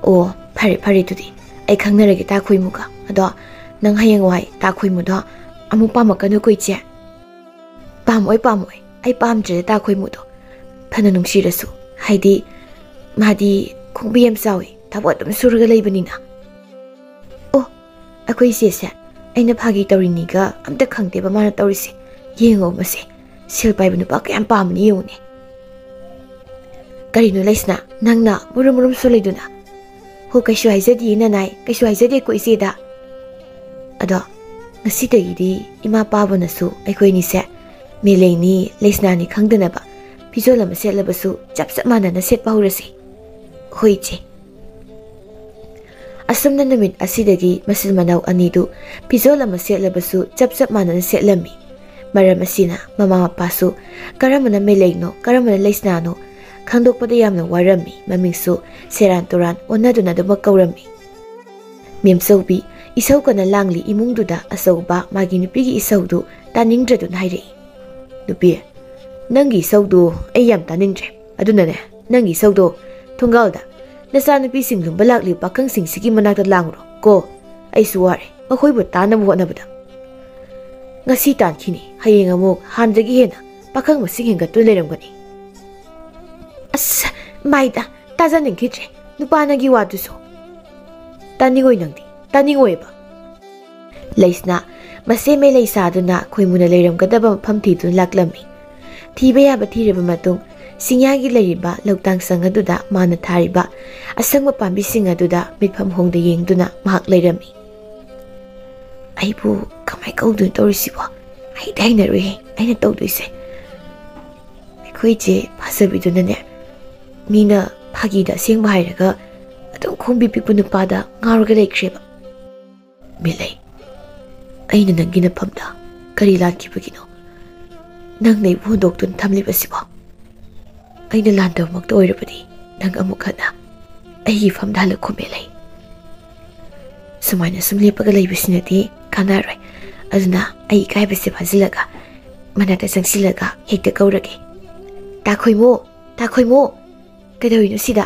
ꯑꯣ, ꯐꯔꯦ ꯐꯔꯦ ꯑꯗꯨꯗꯤ ꯑꯩ ꯈꯪꯅꯔꯒꯦ ꯇꯥ ꯈꯣꯏꯃꯨꯒ. ꯑꯗꯣ ꯅꯪ ꯍꯌꯦꯡꯋꯥꯏ ꯇꯥ ꯈꯣꯏꯃꯨꯗꯣ ꯑꯃꯨꯛ ꯄꯥꯝꯃꯛꯀꯅꯨꯀꯣ ꯏꯆꯦ. ꯄꯥꯝꯃꯣꯏ ꯄꯥꯝꯃꯣꯏ. ꯑꯩ ꯄꯥꯝꯗ꯭ꯔꯦ ꯇꯥ ꯈꯣꯏꯃꯨꯗꯣ. ꯐꯅ ꯅꯨꯡꯁꯤꯔꯁꯨ. ꯍꯥꯏꯗꯤ ꯃꯥꯗꯤ ꯈꯣꯡꯕꯤ ꯌꯥꯝ ꯆꯥꯎꯏ, ꯊꯕꯛ ꯑꯗꯨꯝ ꯁꯨꯔꯒ ꯂꯩꯕꯅꯤꯅ. ꯑꯣ, ꯑꯩꯈꯣꯏ ꯏꯆꯦꯁꯦ ꯑꯩꯅ ꯐꯥꯒꯤ ꯇꯧꯔꯤꯅꯤꯒ ꯑꯝꯇ ꯈꯪꯗꯦꯕ ꯃꯥꯅ ꯇꯧꯔꯤꯁꯦ. ꯌꯦꯡꯉꯣ ꯃꯁꯦ, ꯁꯦꯜ ꯄꯥꯏꯕ ꯅꯨꯄꯥ ꯀꯌꯥꯝ ꯄꯥꯝꯕꯅꯤ ꯌꯦꯡꯉꯨꯅꯦ. ꯀꯔꯤꯅꯣ ꯂꯩꯁꯅ, ꯅꯪꯅ ꯃꯨꯔꯨꯝ ꯃꯨꯔꯨꯝ ꯁꯣꯜꯂꯤꯗꯨꯅ? ꯍꯣ, ꯀꯩꯁꯨ ꯍꯥꯏꯖꯗꯤꯌꯦ ꯅꯅꯥꯏ, ꯀꯩꯁꯨ ꯍꯥꯏꯖꯗꯦꯀꯣ ꯏꯆꯦꯗ. ꯑꯗꯣ ꯉꯁꯤꯗꯒꯤꯗꯤ ꯏꯃꯥ ꯄꯥꯕꯅꯁꯨ ꯑꯩꯈꯣꯏꯅꯤꯁꯦ ꯃꯦꯂꯩꯅꯤ ꯂꯩꯁꯅꯥꯅꯤ ꯈꯪꯗꯅꯕ ꯐꯤꯖꯣꯜ ꯑꯃ ꯁꯦꯠꯂꯕꯁꯨ ꯆꯞ ꯃꯥꯟꯅꯅ ꯁꯦꯠꯄ ꯍꯧꯔꯁꯤ. ꯍꯣꯏ ꯏꯆꯦ. ꯑꯁꯨꯝꯅ ꯅꯨꯃꯤꯠ ꯑꯁꯤꯗꯒꯤ ꯃꯆꯤꯟ ꯃꯅꯥꯎ ꯑꯅꯤꯗꯨ ꯐꯤꯖꯣꯜ ꯑꯃ ꯁꯦꯠꯂꯕꯁꯨ ꯆꯞ ꯃꯥꯟꯅꯅ ꯁꯦꯠꯂꯝꯃꯤ. ꯃꯔꯝ ꯑꯁꯤꯅ ꯃꯃꯥ ꯃꯄꯥꯁꯨ ꯀꯔꯝꯕꯅ ꯃꯦꯂꯩꯅꯣ ꯀꯔꯝꯕꯅ ꯂꯩꯁꯅꯥꯅꯣ ꯈꯪꯗꯣꯛꯄꯗ ꯌꯥꯝꯅ ꯋꯥꯔꯝꯃꯤ. ꯃꯃꯤꯡꯁꯨ ꯁꯦꯔꯥꯟ ꯇꯨꯔꯥꯟ ꯑꯣꯟꯅꯗꯨꯅ ꯑꯗꯨꯃꯛ ꯀꯧꯔꯝꯃꯤ. ꯃꯦꯝꯆꯧꯕꯤ ꯏꯁꯧ ꯀꯟꯅ ꯂꯥꯡꯂꯤ ꯏꯃꯨꯡꯗꯨꯗ ꯑꯆꯧꯕ ꯃꯥꯒꯤ ꯅꯨꯄꯤꯒꯤ ꯏꯁꯧꯗꯨ ꯇꯥꯅꯤꯡꯗ꯭ꯔꯗꯨꯅ ꯍꯥꯏꯔꯛꯏ. ꯅꯨꯄꯤ, ꯅꯪꯒꯤ ꯏꯁꯧꯗꯨ ꯑꯩ ꯌꯥꯝ ꯇꯥꯅꯤꯡꯗ꯭ꯔꯦ. ꯑꯗꯨꯅꯅꯦ, ꯅꯪꯒꯤ ꯏꯁꯧꯗꯣ ꯊꯣꯡꯒꯥꯜꯗ ꯅꯆꯥꯅꯨꯄꯤꯁꯤꯡ ꯂꯨꯝꯕ ꯂꯥꯛꯂꯤꯕ ꯄꯥꯈꯪꯁꯤꯡꯁꯤꯒꯤ ꯃꯅꯥꯛꯇ ꯂꯥꯡꯉꯨꯔꯣ ꯀꯣ. ꯑꯩꯁꯨ ꯋꯥꯔꯦ ꯃꯈꯣꯏꯕꯨ ꯇꯥꯅꯕ ꯍꯣꯠꯅꯕꯗ. ꯉꯁꯤ ꯇꯥꯟꯈꯤꯅꯤ, ꯍꯌꯦꯡ ꯑꯃꯨꯛ ꯍꯥꯟꯅꯗꯒꯤ ꯍꯦꯟꯅ ꯄꯥꯈꯪ ꯃꯁꯤꯡ ꯍꯦꯟꯒꯠꯇꯨꯅ ꯂꯩꯔꯝꯒꯅꯤ. ꯑꯁ, ꯃꯥꯏꯗ ꯇꯥꯖꯅꯤꯡꯈꯤꯗ꯭ꯔꯦ ꯅꯨꯄꯥꯅꯒꯤ ꯋꯥꯗꯨꯁꯨ. ꯇꯥꯅꯤꯡꯉꯣꯏ ꯅꯪꯗꯤ, ꯇꯥꯅꯤꯡꯉꯣꯏꯕ. ꯂꯩꯁꯅ ꯃꯁꯦ ꯃꯦꯂꯩ ꯁꯥꯗꯨꯅ ꯈꯣꯏꯃꯨꯅ ꯂꯩꯔꯝꯒꯗꯕ ꯃꯐꯝ ꯊꯤꯗꯨꯅ ꯂꯥꯛꯂꯝꯃꯤ. ꯊꯤꯕ ꯌꯥꯕ ꯊꯤꯔꯕ ꯃꯇꯨꯡ ꯆꯤꯡꯌꯥꯒꯤ ꯂꯩꯔꯤꯕ ꯂꯧꯇꯥꯡꯁꯪ ꯑꯗꯨꯗ ꯃꯥꯅ ꯊꯥꯔꯤꯕ ꯑꯁꯪꯕ ꯄꯥꯝꯕꯤꯁꯤꯡ ꯑꯗꯨꯗ ꯃꯤꯠꯐꯝ ꯍꯣꯡꯗ ꯌꯦꯡꯗꯨꯅ ꯃꯍꯥꯛ ꯂꯩꯔꯝꯃꯤ. ꯑꯩꯕꯨ ꯀꯃꯥꯏ ꯀꯧꯗꯣꯏꯅꯣ ꯇꯧꯔꯤꯁꯤꯕꯣ? ꯍꯩꯗꯤ ꯍꯩꯅꯔꯣꯏꯍꯦ ꯑꯩꯅ ꯇꯧꯗꯣꯏꯁꯦ. ꯑꯩꯈꯣꯏ ꯏꯆꯦ ꯐꯖꯕꯤꯗꯨꯅꯅꯦ ꯃꯤꯅ ꯐꯥꯒꯤꯗ ꯑꯁꯦꯡꯕ ꯍꯥꯏꯔꯒ ꯑꯗꯨꯝ ꯈꯣꯡꯕꯤ ꯄꯤꯛꯄ ꯅꯨꯄꯥꯗ ꯉꯥꯎꯔꯒ ꯂꯩꯈ꯭ꯔꯦꯕ. ꯃꯦꯂꯩ, ꯑꯩꯅ ꯅꯪꯒꯤ ꯅꯐꯝꯗ ꯀꯔꯤ ꯂꯥꯟꯈꯤꯕꯒꯤꯅꯣ ꯅꯪꯅ ꯑꯩꯕꯨ ꯍꯨꯟꯗꯣꯛꯇꯨꯅ ꯊꯝꯂꯤꯕꯁꯤꯕꯣ? ꯑꯩꯅ ꯂꯥꯟꯗꯕꯃꯛꯇ ꯑꯣꯏꯔꯕꯗꯤ ꯅꯪ ꯑꯃꯨꯛ ꯍꯟꯅ ꯑꯩꯒꯤ ꯐꯝꯗ ꯍꯜꯂꯛꯈꯣ ꯃꯦꯂꯩ. ꯁꯨꯃꯥꯏꯅ ꯁꯨꯝ ꯂꯦꯞꯄꯒ ꯂꯩꯕꯁꯤꯅꯗꯤ ꯀꯥꯟꯅꯔꯣꯏ. ꯑꯗꯨꯅ ꯑꯩ ꯏꯀꯥꯏꯕꯁꯦ ꯐꯥꯖꯤꯜꯂꯒ ꯃꯅꯥꯛꯇ ꯆꯪꯁꯤꯜꯂꯒ ꯍꯦꯛꯇ ꯀꯧꯔꯒꯦ. ꯇꯥ ꯈꯣꯏꯃꯨ, ꯇꯥ ꯈꯣꯏꯃꯨ! ꯀꯩꯗꯧꯔꯤꯅꯣ ꯁꯤꯗ?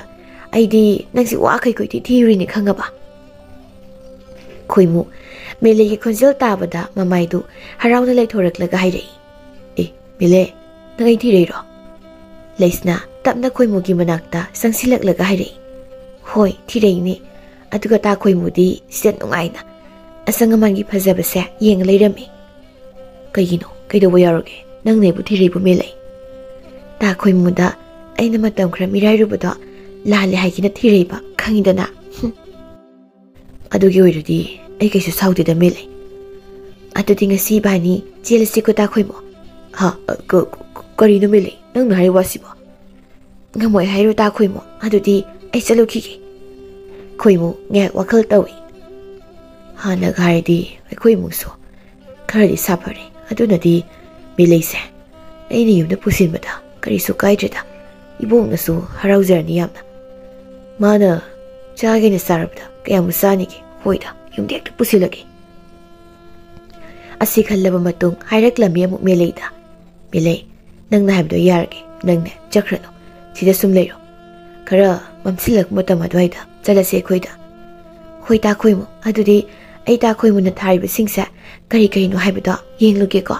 ꯑꯩꯗꯤ ꯅꯪꯁꯤ ꯋꯥꯈꯩ ꯀꯣꯏꯊꯤ ꯊꯤꯔꯨꯔꯤꯅꯦ ꯈꯪꯉꯕ? ꯈꯣꯏꯃꯨ ꯃꯦꯂꯩꯒꯤ ꯈꯣꯟꯖꯦꯜ ꯇꯥꯕꯗ ꯃꯃꯥꯏꯗꯨ ꯍꯔꯥꯎꯅ ꯂꯩꯊꯣꯔꯛꯂꯒ ꯍꯥꯏꯔꯛꯏ. ꯑꯦ ꯃꯦꯂꯩ, ꯅꯪ ꯑꯩ ꯊꯤꯔꯛꯏꯔꯣ? ꯂꯩꯁꯅ ꯇꯞꯅ ꯈꯣꯏꯃꯨꯒꯤ ꯃꯅꯥꯛꯇ ꯆꯪꯁꯤꯜꯂꯛꯂꯒ ꯍꯥꯏꯔꯛꯏ. ꯍꯣꯏ ꯊꯤꯔꯛꯏꯅꯦ. ꯑꯗꯨꯒ ꯇꯥ ꯈꯣꯏꯃꯨꯗꯤ ꯁꯤꯗ ꯅꯨꯡꯉꯥꯏꯅ ꯑꯁꯪ ꯑꯃꯥꯟꯒꯤ ꯐꯖꯕꯁꯦ ꯌꯦꯡꯉ ꯂꯩꯔꯝꯃꯤ꯫ ꯀꯩꯒꯤꯅꯣ ꯀꯩꯗꯧꯕ ꯌꯥꯎꯔꯒꯦ ꯅꯪꯅꯦꯕꯨ ꯊꯤꯔꯩꯕꯨ ꯃꯦꯂꯩ? ꯇꯥ ꯈꯣꯏꯃꯨꯗ ꯑꯩꯅ ꯃꯇꯝ ꯈꯔ ꯃꯤꯔꯥꯏꯔꯨꯕꯗꯣ ꯂꯥꯜꯂꯦ ꯍꯥꯏꯒꯦꯅ ꯊꯤꯔꯩꯕ ꯈꯪꯉꯤꯗꯅ꯫ ꯑꯗꯨꯒꯤ ꯑꯣꯏꯔꯗꯤ ꯑꯩ ꯀꯩꯁꯨ ꯁꯥꯎꯗꯦꯗ ꯃꯦꯂꯩ꯫ ꯑꯗꯨꯗꯤ ꯉꯁꯤ ꯏꯕꯥꯅꯤ ꯆꯦꯜꯂꯁꯤꯀꯣ ꯇꯥ ꯈꯣꯏꯃꯨ? ꯀꯔꯤꯅꯣ ꯃꯦꯂꯩ ꯅꯪꯅ ꯍꯥꯏꯔꯤ ꯋꯥꯁꯤꯕꯣ? ꯉꯝꯃꯣꯏ ꯍꯥꯏꯔꯣ ꯇꯥ ꯈꯣꯏꯃꯨ? ꯑꯗꯨꯗꯤ ꯑꯩ ꯆꯠꯂꯨꯈꯤꯒꯦ꯫ ꯈꯣꯏꯃꯨ ꯉꯥꯏꯍꯥꯛ ꯋꯥꯈꯜ ꯇꯧꯏ꯫ ꯍꯥꯟꯅꯒ ꯍꯥꯏꯔꯗꯤ ꯑꯩꯈꯣꯏ ꯏꯃꯨꯡꯁꯨ ꯈꯔꯗꯤ ꯁꯥꯐꯔꯦ꯫ ꯑꯗꯨꯅꯗꯤ ꯃꯦꯂꯩꯁꯦ ꯑꯩꯅ ꯌꯨꯝꯗ ꯄꯨꯁꯤꯟꯕꯗ ꯀꯔꯤꯁꯨ ꯀꯥꯏꯗ꯭ꯔꯦꯗ꯫ ꯏꯕꯣꯛꯅꯁꯨ ꯍꯔꯥꯎꯖꯔꯅꯤ ꯌꯥꯝꯅ꯫ ꯃꯥꯅ ꯆꯥꯒꯦꯅ ꯆꯥꯔꯕꯗ ꯀꯌꯥꯃꯨꯛ ꯆꯥꯅꯤꯒꯦ? ꯍꯣꯏꯗ ꯌꯨꯝꯗ ꯍꯦꯛꯇ ꯄꯨꯁꯤꯜꯂꯒꯦ꯫ ꯑꯁꯤ ꯈꯜꯂꯕ ꯃꯇꯨꯡ ꯍꯥꯏꯔꯛꯂꯝꯃꯤ ꯑꯃꯨꯛ ꯃꯦꯂꯩꯗ꯫ ꯃꯦꯂꯩ ꯅꯪꯅ ꯍꯥꯏꯕꯗꯣ ꯌꯥꯔꯒꯦ ꯅꯪꯅꯦ ꯆꯠꯈ꯭ꯔꯅꯣ ꯁꯤꯗ ꯁꯨꯝ ꯂꯩꯔꯣ꯫ ꯈꯔ ꯃꯝꯁꯤꯜꯂꯛꯄ ꯃꯇꯝ ꯑꯗꯨꯋꯥꯏꯗ ꯆꯠꯂꯁꯦ ꯑꯩꯈꯣꯏꯗ꯫ ꯍꯣꯏ ꯇꯥ ꯈꯣꯏꯃꯨ ꯑꯗꯨꯗꯤ ꯑꯩ ꯇꯥ ꯈꯣꯏꯃꯨꯅ ꯊꯥꯔꯤꯕꯁꯤꯡꯁꯦ ꯀꯔꯤ ꯀꯔꯤꯅꯣ ꯍꯥꯏꯕꯗꯣ ꯌꯦꯡꯂꯨꯒꯦꯀꯣ?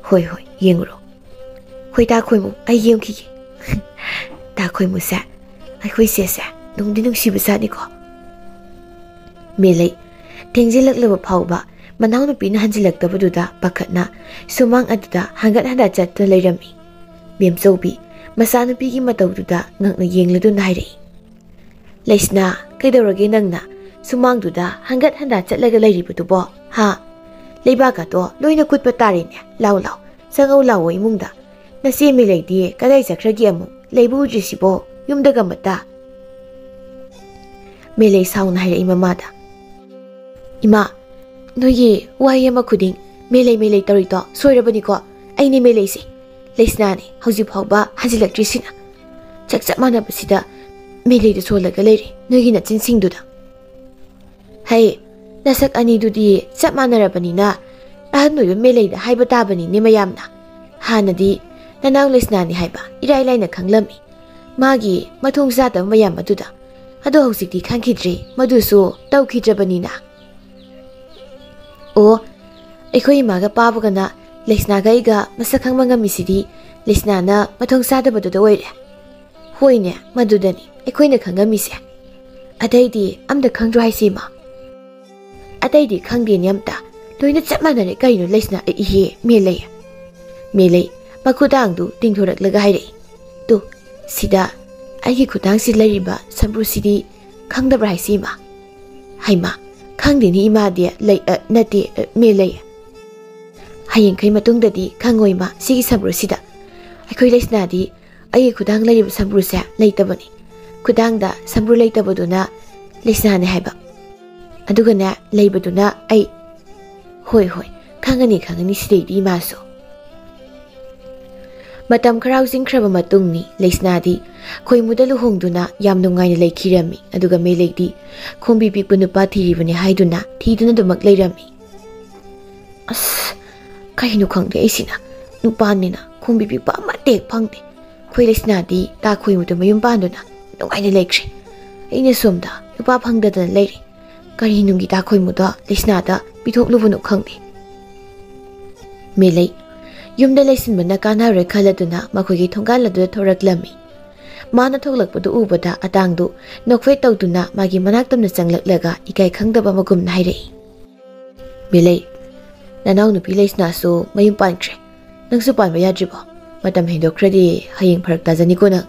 ꯍꯣꯏ ꯍꯣꯏ ꯌꯦꯡꯉꯨꯔꯣ꯫ ꯍꯣꯏ ꯇꯥ ꯈꯣꯏꯃꯨ ꯑꯩ ꯌꯦꯡꯈꯤꯒꯦ꯫ ꯇꯥ ꯈꯣꯏꯃꯨꯁꯦ ꯑꯩꯈꯣꯏ ꯆꯦꯁꯦ ꯅꯨꯡꯗꯤ ꯅꯨꯡꯁꯤꯕꯖꯥꯠꯅꯤꯀꯣ꯫ ꯃꯦꯂꯩ ꯊꯦꯡꯖꯤꯜꯂꯛꯂꯕ ꯐꯥꯎꯕ ꯃꯅꯥꯎꯅꯨꯄꯤꯅ ꯍꯟꯖꯤꯜꯂꯛꯇꯕꯗꯨꯗ ꯄꯥꯈꯠꯅ ꯁꯨꯃꯥꯡ ꯑꯗꯨꯗ ꯍꯪꯒꯠ ꯍꯟꯗꯥ ꯆꯠꯇꯨꯅ ꯂꯩꯔꯝꯃꯤ꯫ ꯃꯦꯝꯆꯧꯕꯤ ꯃꯆꯥꯅꯨꯄꯤꯒꯤ ꯃꯇꯧꯗꯨꯗ ꯉꯛꯅ ꯌꯦꯡꯂꯗꯨꯅ ꯍꯥꯏꯔꯛꯏ꯫ ꯂꯩꯁꯅꯥ ꯀꯩꯗꯧꯔꯒꯦ ꯅꯪꯅ ꯁꯨꯃꯥꯡꯗꯨꯗ ꯍꯪꯒꯠ ꯍꯟꯗꯥ ꯆꯠꯂꯒ ꯂꯩꯔꯤꯕꯗꯨꯕꯣ? ꯂꯩꯕꯥꯛꯀꯗꯣ ꯂꯣꯏꯅ ꯀꯨꯠꯄ ꯇꯥꯔꯦꯅꯦ꯫ ꯂꯥꯎ ꯂꯥꯎ ꯆꯪꯉꯧ ꯂꯥꯎꯑꯣ ꯏꯃꯨꯡꯗ꯫ ꯅꯆꯦ ꯃꯦꯂꯩꯗꯤ ꯀꯗꯥꯏ ꯆꯠꯈ꯭ꯔꯒꯦ ꯑꯃꯨꯛ ꯂꯩꯕ ꯎꯗ꯭ꯔꯤꯁꯤꯕꯣ ꯌꯨꯝꯗꯒ ꯑꯃꯠꯇ? ꯃꯦꯂꯩ ꯁꯥꯎꯅ ꯍꯥꯏꯔꯛꯏ ꯃꯃꯥꯗ꯫ ꯏꯃꯥ ꯅꯣꯏꯒꯤ ꯋꯥꯍꯩ ꯑꯃ ꯈꯨꯗꯤꯡ ꯃꯦꯂꯩ ꯃꯦꯂꯩ ꯇꯧꯔꯤꯗꯣ ꯁꯣꯏꯔꯕꯅꯤꯀꯣ꯫ ꯑꯩꯅꯦ ꯃꯦꯂꯩꯁꯦ ꯂꯩꯁꯅꯥꯅꯦ ꯍꯧꯖꯤꯛ ꯐꯥꯎꯕ ꯍꯟꯖꯤꯜꯂꯛꯇ꯭ꯔꯤꯁꯤꯅ꯫ ꯆꯞ ꯃꯥꯟꯅꯕꯁꯤꯗ ꯃꯦꯂꯩꯗ ꯁꯣꯜꯂꯒ ꯂꯩꯔꯦ ꯅꯣꯏꯒꯤ ꯅꯆꯤꯟꯁꯤꯡꯗꯨꯗ꯫ ꯍꯩ ꯅꯁꯛ ꯑꯅꯤꯗꯨꯗꯤ ꯆꯞ ꯃꯥꯟꯅꯔꯕꯅꯤꯅ ꯑꯍꯟ ꯑꯣꯏꯕ ꯃꯦꯂꯩꯗ ꯍꯥꯏꯕ ꯇꯥꯕꯅꯤꯅꯦ ꯃꯌꯥꯝꯅ꯫ ꯍꯥꯟꯅꯗꯤ ꯅꯅꯥꯎ ꯂꯩꯁꯅꯥꯅꯤ ꯍꯥꯏꯕ ꯏꯔꯥꯏ ꯂꯥꯏꯅ ꯈꯪꯂꯝꯃꯤ ꯃꯥꯒꯤ ꯃꯊꯣꯡ ꯆꯥꯗꯕ ꯃꯌꯥꯝ ꯑꯗꯨꯗ꯫ ꯑꯗꯣ ꯍꯧꯖꯤꯛꯇꯤ ꯈꯪꯈꯤꯗ꯭ꯔꯦ ꯃꯗꯨꯁꯨ ꯇꯧꯈꯤꯗ꯭ꯔꯕꯅꯤꯅ꯫ ꯑꯣ ꯑꯩꯈꯣꯏ ꯏꯃꯥꯒ ꯄꯥꯕꯒꯅ ꯂꯩꯁꯅꯥꯒ ꯑꯩꯒ ꯃꯁꯛ ꯈꯪꯕ ꯉꯝꯃꯤꯁꯤꯗꯤ ꯂꯩꯁꯅꯥꯅ ꯃꯊꯣꯡ ꯆꯥꯗꯕꯗꯨꯗ ꯑꯣꯏꯔꯦ꯫ ꯍꯣꯏꯅꯦ ꯃꯗꯨꯗꯅꯤ ꯑꯩꯈꯣꯏꯅ ꯈꯪꯉꯝꯃꯤꯁꯦ꯫ ꯑꯇꯩꯗꯤ ꯑꯝꯇ ꯈꯪꯗ꯭ꯔꯣ ꯍꯥꯏꯁꯤ ꯏꯃꯥ? ꯑꯇꯩꯗꯤ ꯈꯪꯗꯦꯅꯦ ꯑꯝꯇ ꯂꯣꯏꯅ ꯆꯞ ꯃꯥꯟꯅꯔꯦ ꯀꯩꯅꯣ ꯂꯩꯁꯅꯥ ꯏꯍꯦ ꯃꯦꯂꯩ꯫ ꯃꯦꯂꯩ ꯃꯈꯨꯗꯥꯡꯗꯨ ꯇꯤꯡꯊꯣꯔꯛꯂꯒ ꯍꯥꯏꯔꯛꯏ꯫ ꯇꯨ ꯁꯤꯗ ꯑꯩꯒꯤ ꯈꯨꯗꯥꯡꯁꯤ ꯂꯩꯔꯤꯕ ꯁꯝꯕ꯭ꯔꯨꯁꯤꯗꯤ ꯈꯪꯗꯕ꯭ꯔꯥ ꯍꯥꯏꯁꯤ ꯏꯃꯥ? ꯍꯩꯃꯥ ꯈꯪꯗꯦꯅꯤ ꯏꯃꯥꯗꯤ ꯅꯠꯇꯦ ꯃꯦꯂꯩ꯫ ꯍꯌꯦꯡꯈꯩ ꯃꯇꯨꯡꯗꯗꯤ ꯈꯪꯉꯣꯏ ꯏꯃꯥ ꯁꯤꯒꯤ ꯁꯝꯕ꯭ꯔꯨꯁꯤꯗ꯫ ꯑꯩꯈꯣꯏ ꯂꯩꯁꯅꯥꯗꯤ ꯑꯩꯒꯤ ꯈꯨꯗꯥꯡ ꯂꯩꯔꯤꯕ ꯁꯝꯕ꯭ꯔꯨꯁꯦ ꯂꯩꯇꯕꯅꯤ꯫ ꯈꯨꯗꯥꯡꯗ ꯁꯝꯕ꯭ꯔꯨ ꯂꯩꯇꯕꯗꯨꯅ ꯂꯩꯁꯅꯥꯅꯦ ꯍꯥꯏꯕ ꯑꯗꯨꯒꯅꯦ ꯂꯩꯕꯗꯨꯅ ꯑꯩ꯫ ꯍꯣꯏ ꯍꯣꯏ ꯈꯪꯉꯅꯤ ꯁꯤꯗꯩꯗꯤ ꯏꯃꯥꯁꯨ꯫ ꯃꯇꯝ ꯈꯔ ꯍꯧꯖꯤꯟꯈ꯭ꯔꯕ ꯃꯇꯨꯡꯅꯤ ꯂꯩꯁꯅꯥꯗꯤ ꯈꯣꯏꯃꯨꯗ ꯂꯨꯍꯣꯡꯗꯨꯅ ꯌꯥꯝ ꯅꯨꯡꯉꯥꯏꯅ ꯂꯩꯈꯤꯔꯝꯃꯤ꯫ ꯑꯗꯨꯒ ꯃꯦꯂꯩꯗꯤ ꯈꯣꯡꯕꯤ ꯄꯤꯛꯄ ꯅꯨꯄꯥ ꯊꯤꯔꯤꯕꯅꯤ ꯍꯥꯏꯗꯨꯅ ꯊꯤꯗꯨꯅꯗꯨꯃꯛ ꯂꯩꯔꯝꯃꯤ꯫ ꯑꯁ ꯀꯩꯅꯣ ꯈꯪꯗꯦ ꯑꯩꯁꯤꯅ ꯅꯨꯄꯥꯅꯤꯅ ꯈꯣꯡꯕꯤ ꯄꯤꯛꯄ ꯑꯃꯠꯇ ꯍꯦꯛ ꯐꯪꯗꯦ꯫ ꯑꯩꯈꯣꯏ ꯂꯩꯁꯅꯥꯗꯤ ꯇꯥ ꯈꯣꯏꯃꯨꯗ ꯃꯌꯨꯝ ꯄꯥꯟꯗꯨꯅ ꯅꯨꯡꯉꯥꯏꯅ ꯂꯩꯈ꯭ꯔꯦ꯫ ꯑꯩꯅ ꯁꯣꯝꯗ ꯅꯨꯄꯥ ꯐꯪꯗꯗꯅ ꯂꯩꯔꯤ꯫ ꯀꯔꯤ ꯅꯨꯡꯒꯤ ꯇꯥ ꯈꯣꯏꯃꯨꯗ ꯂꯩꯁꯅꯥꯗ ꯄꯤꯊꯣꯛꯂꯨꯕꯅꯣ ꯈꯪꯗꯦ꯫ ꯃꯦꯂꯩ ꯌꯨꯝꯗ ꯂꯩꯁꯤꯟꯕꯅ ꯀꯥꯟꯅꯔꯣꯏ ꯈꯜꯂꯗꯨꯅ ꯃꯈꯣꯏꯒꯤ ꯊꯣꯡꯒꯥꯜ ꯑꯗꯨꯗ ꯊꯣꯔꯛꯂꯝꯃꯤ꯫ ꯃꯥꯅ ꯊꯣꯛꯂꯛꯄꯗꯨ ꯎꯕꯗ ꯑꯇꯥꯡꯗꯨ ꯅꯣꯛꯐꯦꯠ ꯇꯧꯗꯨꯅ ꯃꯥꯒꯤ ꯃꯅꯥꯛꯇꯝꯅ ꯆꯪꯂꯛꯂꯒ ꯏꯀꯥꯏ ꯈꯪꯗꯕ ꯃꯒꯨꯝꯅ ꯍꯥꯏꯔꯛꯏ꯫ ꯃꯦꯂꯩ ꯅꯅꯥꯎ ꯅꯨꯄꯤ ꯂꯩꯁꯅꯥꯁꯨ ꯃꯌꯨꯝ ꯄꯥꯟꯈ꯭ꯔꯦ ꯅꯪꯁꯨ ꯄꯥꯟꯕ ꯌꯥꯗ꯭ꯔꯤꯕꯣ? ꯃꯇꯝ ꯍꯦꯟꯗꯣꯛꯈ꯭ꯔꯗꯤ ꯍꯌꯦꯡ ꯐꯔꯛ ꯇꯥꯖꯅꯤꯀꯣ ꯅꯪ꯫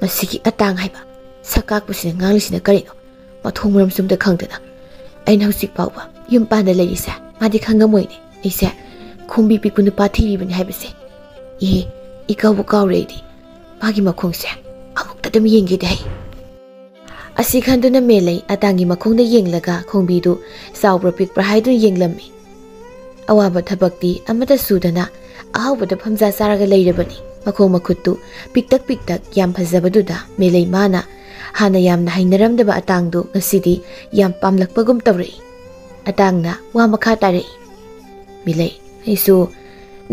ꯃꯁꯤꯒꯤ ꯑꯇꯥꯡ ꯍꯥꯏꯕ ꯁꯛ ꯀꯥꯛꯄꯁꯤꯅ ꯉꯥꯡꯂꯤꯁꯤꯅ ꯀꯔꯤꯅꯣ? ꯃꯊꯣꯡ ꯃꯔꯝ ꯁꯨꯝꯇ ꯈꯪꯗꯅ ꯑꯩꯅ ꯍꯧꯖꯤꯛ ꯐꯥꯎꯕ ꯌꯨꯝ ꯄꯥꯟꯗ ꯂꯩꯔꯤꯁꯦ ꯃꯥꯗꯤ ꯈꯪꯉꯝꯃꯣꯏꯅꯦ ꯑꯩꯁꯦ ꯈꯣꯡꯕꯤ ꯄꯤꯛꯄ ꯅꯨꯄꯥ ꯊꯤꯔꯤꯕꯅꯤ ꯍꯥꯏꯕꯁꯦ꯫ ꯏꯍꯦ ꯏꯀꯥꯎꯕꯨ ꯀꯥꯎꯔꯦ ꯑꯩꯗꯤ ꯃꯥꯒꯤ ꯃꯈꯣꯡꯁꯦ ꯑꯃꯨꯛꯇ ꯑꯗꯨꯝ ꯌꯦꯡꯒꯦꯗꯤ ꯍꯩ꯫ ꯑꯁꯤ ꯈꯟꯗꯨꯅ ꯃꯦꯂꯩ ꯑꯇꯥꯡꯒꯤ ꯃꯈꯣꯡꯗ ꯌꯦꯡꯂꯒ ꯈꯣꯡꯕꯤꯗꯨ ꯆꯥꯎꯕ꯭ꯔꯥ ꯄꯤꯛꯄ꯭ꯔꯥ ꯍꯥꯏꯗꯨꯅ ꯌꯦꯡꯂꯝꯃꯤ꯫ ꯑꯋꯥꯕ ꯊꯕꯛꯇꯤ ꯑꯃꯠꯇ ꯁꯨꯗꯅ ꯑꯍꯥꯎꯕꯗ ꯐꯝꯖꯥ ꯆꯥꯔꯒ ꯂꯩꯔꯕꯅꯤ꯫ ꯃꯈꯣꯡ ꯃꯈꯨꯠꯇꯨ ꯄꯤꯛꯇꯛ ꯄꯤꯛꯇꯛ ꯌꯥꯝ ꯐꯖꯕꯗꯨꯗ ꯃꯦꯂꯩ ꯃꯥꯅ ꯍꯥꯟꯅ ꯌꯥꯝꯅ ꯍꯩꯅꯔꯝꯗꯕ ꯑꯇꯥꯡꯗꯨ ꯉꯁꯤꯗꯤ ꯌꯥꯝ ꯄꯥꯝꯂꯛꯄꯒꯨꯝ ꯇꯧꯔꯛꯏ꯫ ꯑꯇꯥꯡꯅ ꯋꯥ ꯃꯈꯥ ꯇꯥꯔꯛꯏ꯫ ꯃꯦꯂꯩ ꯑꯩꯁꯨ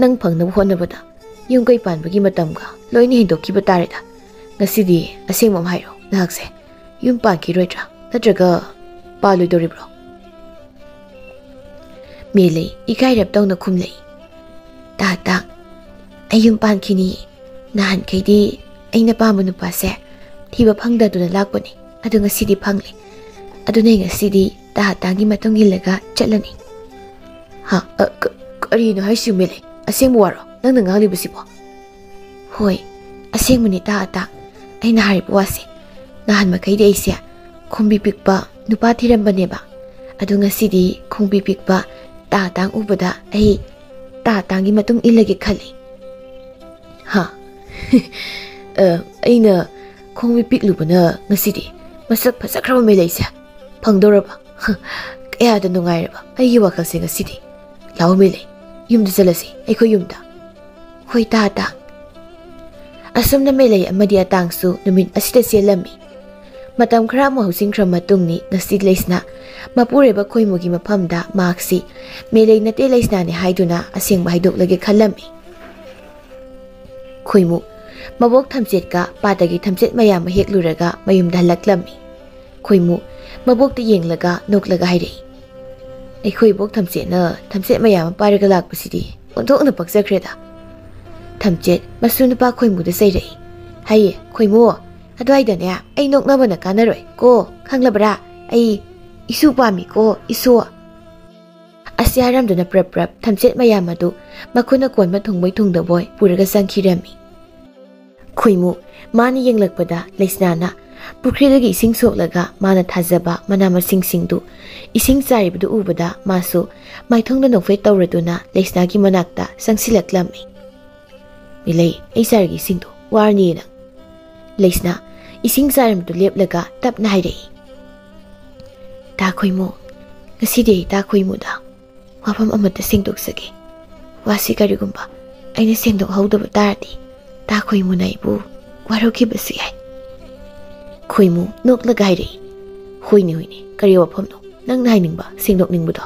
ꯅꯪ ꯐꯪꯅꯕ ꯍꯣꯠꯅꯕꯗ ꯌꯨꯝ ꯀꯩ ꯄꯥꯟꯕꯒꯤ ꯃꯇꯝꯒ ꯂꯣꯏꯅ ꯍꯦꯟꯗꯣꯛꯈꯤꯕ ꯇꯥꯔꯦꯗ꯫ ꯉꯁꯤꯗꯤ ꯑꯁꯦꯡꯕ ꯑꯃ ꯍꯥꯏꯔꯣ ꯅꯍꯥꯛꯁꯦ ꯌꯨꯝ ꯄꯥꯟꯈꯤꯔꯣꯏꯗ꯭ꯔꯥ ꯅꯠꯇ꯭ꯔꯒ ꯄꯥꯜꯂꯣꯏꯗꯧꯔꯤꯕ꯭ꯔꯣ? ꯃꯦꯂꯩ ꯏꯀꯥꯏꯔꯞ ꯇꯧꯅ ꯈꯨꯝꯂꯛꯏ꯫ ꯇꯥ ꯑꯩ ꯌꯨꯝ ꯄꯥꯟꯈꯤꯅꯤ꯫ ꯅꯍꯥꯟꯈꯩꯗꯤ ꯑꯩꯅ ꯄꯥꯝꯕ ꯅꯨꯄꯥꯁꯦ ꯊꯤꯕ ꯐꯪꯗꯗꯨꯅ ꯂꯥꯛꯄꯅꯤ ꯑꯗꯨ ꯉꯁꯤꯗꯤ ꯐꯪꯂꯦ ꯑꯗꯨꯅ ꯉꯁꯤꯗꯤ ꯇꯥ ꯇꯥꯡꯒꯤ ꯃꯇꯨꯡ ꯏꯜꯂꯒ ꯆꯠꯂꯅꯤ ꯍꯥ ꯀꯔꯤꯅꯣ ꯍꯥꯏꯁꯤ ꯃꯦꯂꯩ ꯑꯁꯦꯡꯕ ꯋꯥꯔꯣ ꯅꯪꯅ ꯉꯥꯡꯂꯤꯕꯁꯤꯕꯣ ꯍꯣꯏ ꯑꯁꯦꯡꯕꯅꯤ ꯇꯥ ꯇꯥꯡ ꯑꯩꯅ ꯍꯥꯏꯔꯤꯕ ꯋꯥꯁꯦ ꯅꯍꯥꯟ ꯃꯈꯩꯗꯤ ꯑꯩꯁꯦ ꯈꯣꯡꯕꯤ ꯄꯤꯛꯄ ꯅꯨꯄꯥ ꯊꯤꯔꯝꯕꯅꯦꯕ ꯑꯗꯨꯉꯁꯤꯗꯤ ꯈꯣꯡꯕꯤ ꯄꯤꯛꯄ ꯇꯥ ꯇꯥꯡ ꯎꯕꯗ ꯑꯩ ꯇꯥ ꯇꯥꯡꯒꯤ ꯃꯇꯨꯡ ꯏꯜꯂꯒꯦ ꯈꯜꯂꯤ ꯍꯥ ꯑꯩꯅ ꯈꯣꯡꯕꯤ ꯄꯤꯛꯂꯨꯕꯅ ꯉꯁꯤꯗꯤ ꯃꯁꯛ ꯐꯖꯈ꯭ꯔꯕ ꯃꯦꯂꯩꯁꯦ ꯐꯪꯗꯧꯔꯕ ꯀꯌꯥꯗ ꯅꯨꯡꯉꯥꯏꯔꯕ ꯑꯩꯒꯤ ꯋꯥꯈꯜꯁꯦ ꯉꯁꯤꯗꯤ ꯂꯥꯛꯑꯣ ꯃꯦꯂꯩ ꯌꯨꯝꯗ ꯆꯠꯂꯁꯤ ꯑꯩꯈꯣꯏ ꯌꯨꯝꯗ ꯍꯣꯏ ꯇꯥ ꯇꯥꯡ ꯑꯁꯨꯝꯅ ꯃꯦꯂꯩ ꯑꯃꯗꯤ ꯑꯇꯥꯡꯁꯨ ꯅꯨꯃꯤꯠ ꯑꯁꯤꯗ ꯆꯦꯜꯂꯝꯃꯤ ꯃꯇꯝ ꯈꯔ ꯑꯃꯨꯛ ꯍꯧꯖꯤꯟꯈ꯭ꯔ ꯃꯇꯨꯡꯅꯤ ꯉꯁꯤ ꯂꯩꯁꯅꯥ ꯃꯄꯨꯔꯣꯏꯕ ꯈꯣꯏꯃꯨꯒꯤ ꯃꯐꯝꯗ ꯃꯍꯥꯛꯁꯤ ꯃꯦꯂꯩ ꯅꯠꯇꯦ ꯂꯩꯁꯅꯥꯅꯤ ꯍꯥꯏꯗꯨꯅ ꯑꯁꯦꯡꯕ ꯍꯥꯏꯗꯣꯛꯂꯒꯦ ꯈꯜꯂꯝꯃꯤ ꯈꯣꯏꯃꯨ ꯃꯕꯣꯛ ꯊꯝꯆꯦꯠꯀ ꯄꯥꯠꯇꯒꯤ ꯊꯝꯆꯦꯠ ꯃꯌꯥꯝ ꯑꯃ ꯍꯦꯛꯂꯨꯔꯒ ꯃꯌꯨꯝꯗ ꯍꯜꯂꯛꯂꯝꯃꯤ ꯈꯣꯏꯃꯨ ꯃꯕꯣꯛꯇ ꯌꯦꯡꯂꯒ ꯅꯣꯛꯂꯒ ꯍꯥꯏꯔꯛꯏ ꯑꯩꯈꯣꯏ ꯕꯣꯛ ꯊꯝꯆꯦꯠꯅ ꯊꯝꯆꯦꯠ ꯃꯌꯥꯝ ꯑꯃ ꯄꯥꯏꯔꯒ ꯂꯥꯛꯄꯁꯤꯗꯤ ꯑꯣꯟꯊꯣꯛꯅ ꯄꯛꯆꯈ꯭ꯔꯦꯗ ꯊꯝꯆꯦꯠ ꯃꯁꯨ ꯅꯨꯄꯥ ꯈꯣꯏꯃꯨꯗ ꯆꯩꯔꯛꯏ ꯍꯩꯌꯦ ꯈꯣꯏꯃꯨ ꯑꯗꯨꯋꯥꯏꯗꯅꯦ ꯑꯩ ꯅꯣꯛꯅꯕꯅ ꯀꯥꯟꯅꯔꯣꯏ ꯀꯣ ꯈꯪꯂꯕ꯭ꯔꯥ ꯑꯩ ꯏꯁꯨ ꯄꯥꯝꯃꯤ ꯀꯣ ꯏꯁꯨ ꯑꯁꯤ ꯍꯥꯏꯔꯝꯗꯨꯅ ꯄ꯭ꯔꯞ ꯄ꯭ꯔꯞ ꯊꯝꯆꯦꯠ ꯃꯌꯥꯝ ꯑꯗꯨ ꯃꯈꯨꯠꯅ ꯀꯣꯟꯕ ꯊꯨꯡꯕꯣꯏ ꯊꯨꯡꯗꯕꯣꯏ ꯄꯨꯔꯒ ꯆꯪꯈꯤꯔꯝꯃꯤ ꯈꯣꯏꯃꯨ ꯃꯥꯅ ꯌꯦꯡꯂꯛꯄꯗ ꯂꯩꯁꯅꯥꯅ ꯄꯨꯈ꯭ꯔꯤꯗꯒꯤ ꯏꯁꯤꯡ ꯁꯣꯛꯂꯒ ꯃꯥꯅ ꯊꯥꯖꯕ ꯃꯅꯥ ꯃꯁꯤꯡꯁꯤꯡꯗꯨ ꯏꯁꯤꯡ ꯆꯥꯏꯔꯤꯕꯗꯨ ꯎꯕꯗ ꯃꯥꯁꯨ ꯃꯥꯏꯊꯣꯡꯗ ꯅꯣꯛꯐꯦꯠ ꯇꯧꯔꯗꯨꯅ ꯂꯩꯁꯅꯥꯒꯤ ꯃꯅꯥꯛꯇ ꯆꯪꯁꯤꯜꯂꯛꯂꯝꯃꯤ ꯃꯦꯂꯩ ꯑꯩ ꯆꯥꯏꯔꯒꯦ ꯏꯁꯤꯡꯗꯣ ꯋꯥꯔꯅꯤꯌꯦ ꯅꯪ ꯂꯩꯁꯅꯥ ꯏꯁꯤꯡ ꯆꯥꯏꯔꯝꯕꯗꯨ ꯂꯦꯞꯂꯒ ꯇꯞꯅ ꯍꯥꯏꯔꯛꯏ ꯇꯥ ꯈꯣꯏꯃꯨ ꯉꯁꯤꯗꯤ ꯑꯩ ꯇꯥ ꯈꯣꯏꯃꯨꯗ ꯋꯥꯐꯝ ꯑꯃꯠꯇ ꯁꯦꯡꯗꯣꯛꯆꯒꯦ ꯋꯥꯁꯤ ꯀꯔꯤꯒꯨꯝꯕ ꯑꯩꯅ ꯁꯦꯡꯗꯣꯛꯍꯧꯗꯕ ꯇꯥꯔꯗꯤ ꯇꯥ ꯈꯣꯏꯃꯨꯅ ꯑꯩꯕꯨ ꯋꯥꯔꯧꯈꯤꯕꯁꯨ ꯌꯥꯏ ꯈꯣꯏꯃꯨ ꯅꯣꯛꯂꯒ ꯍꯥꯏꯔꯛꯏ ꯍꯣꯏꯅꯦ ꯍꯣꯏꯅꯦ ꯀꯔꯤ ꯋꯥꯐꯝꯅꯣ ꯅꯪꯅ ꯍꯥꯏꯅꯤꯡꯕ ꯁꯦꯡꯗꯣꯛꯅꯤꯡꯕꯗꯣ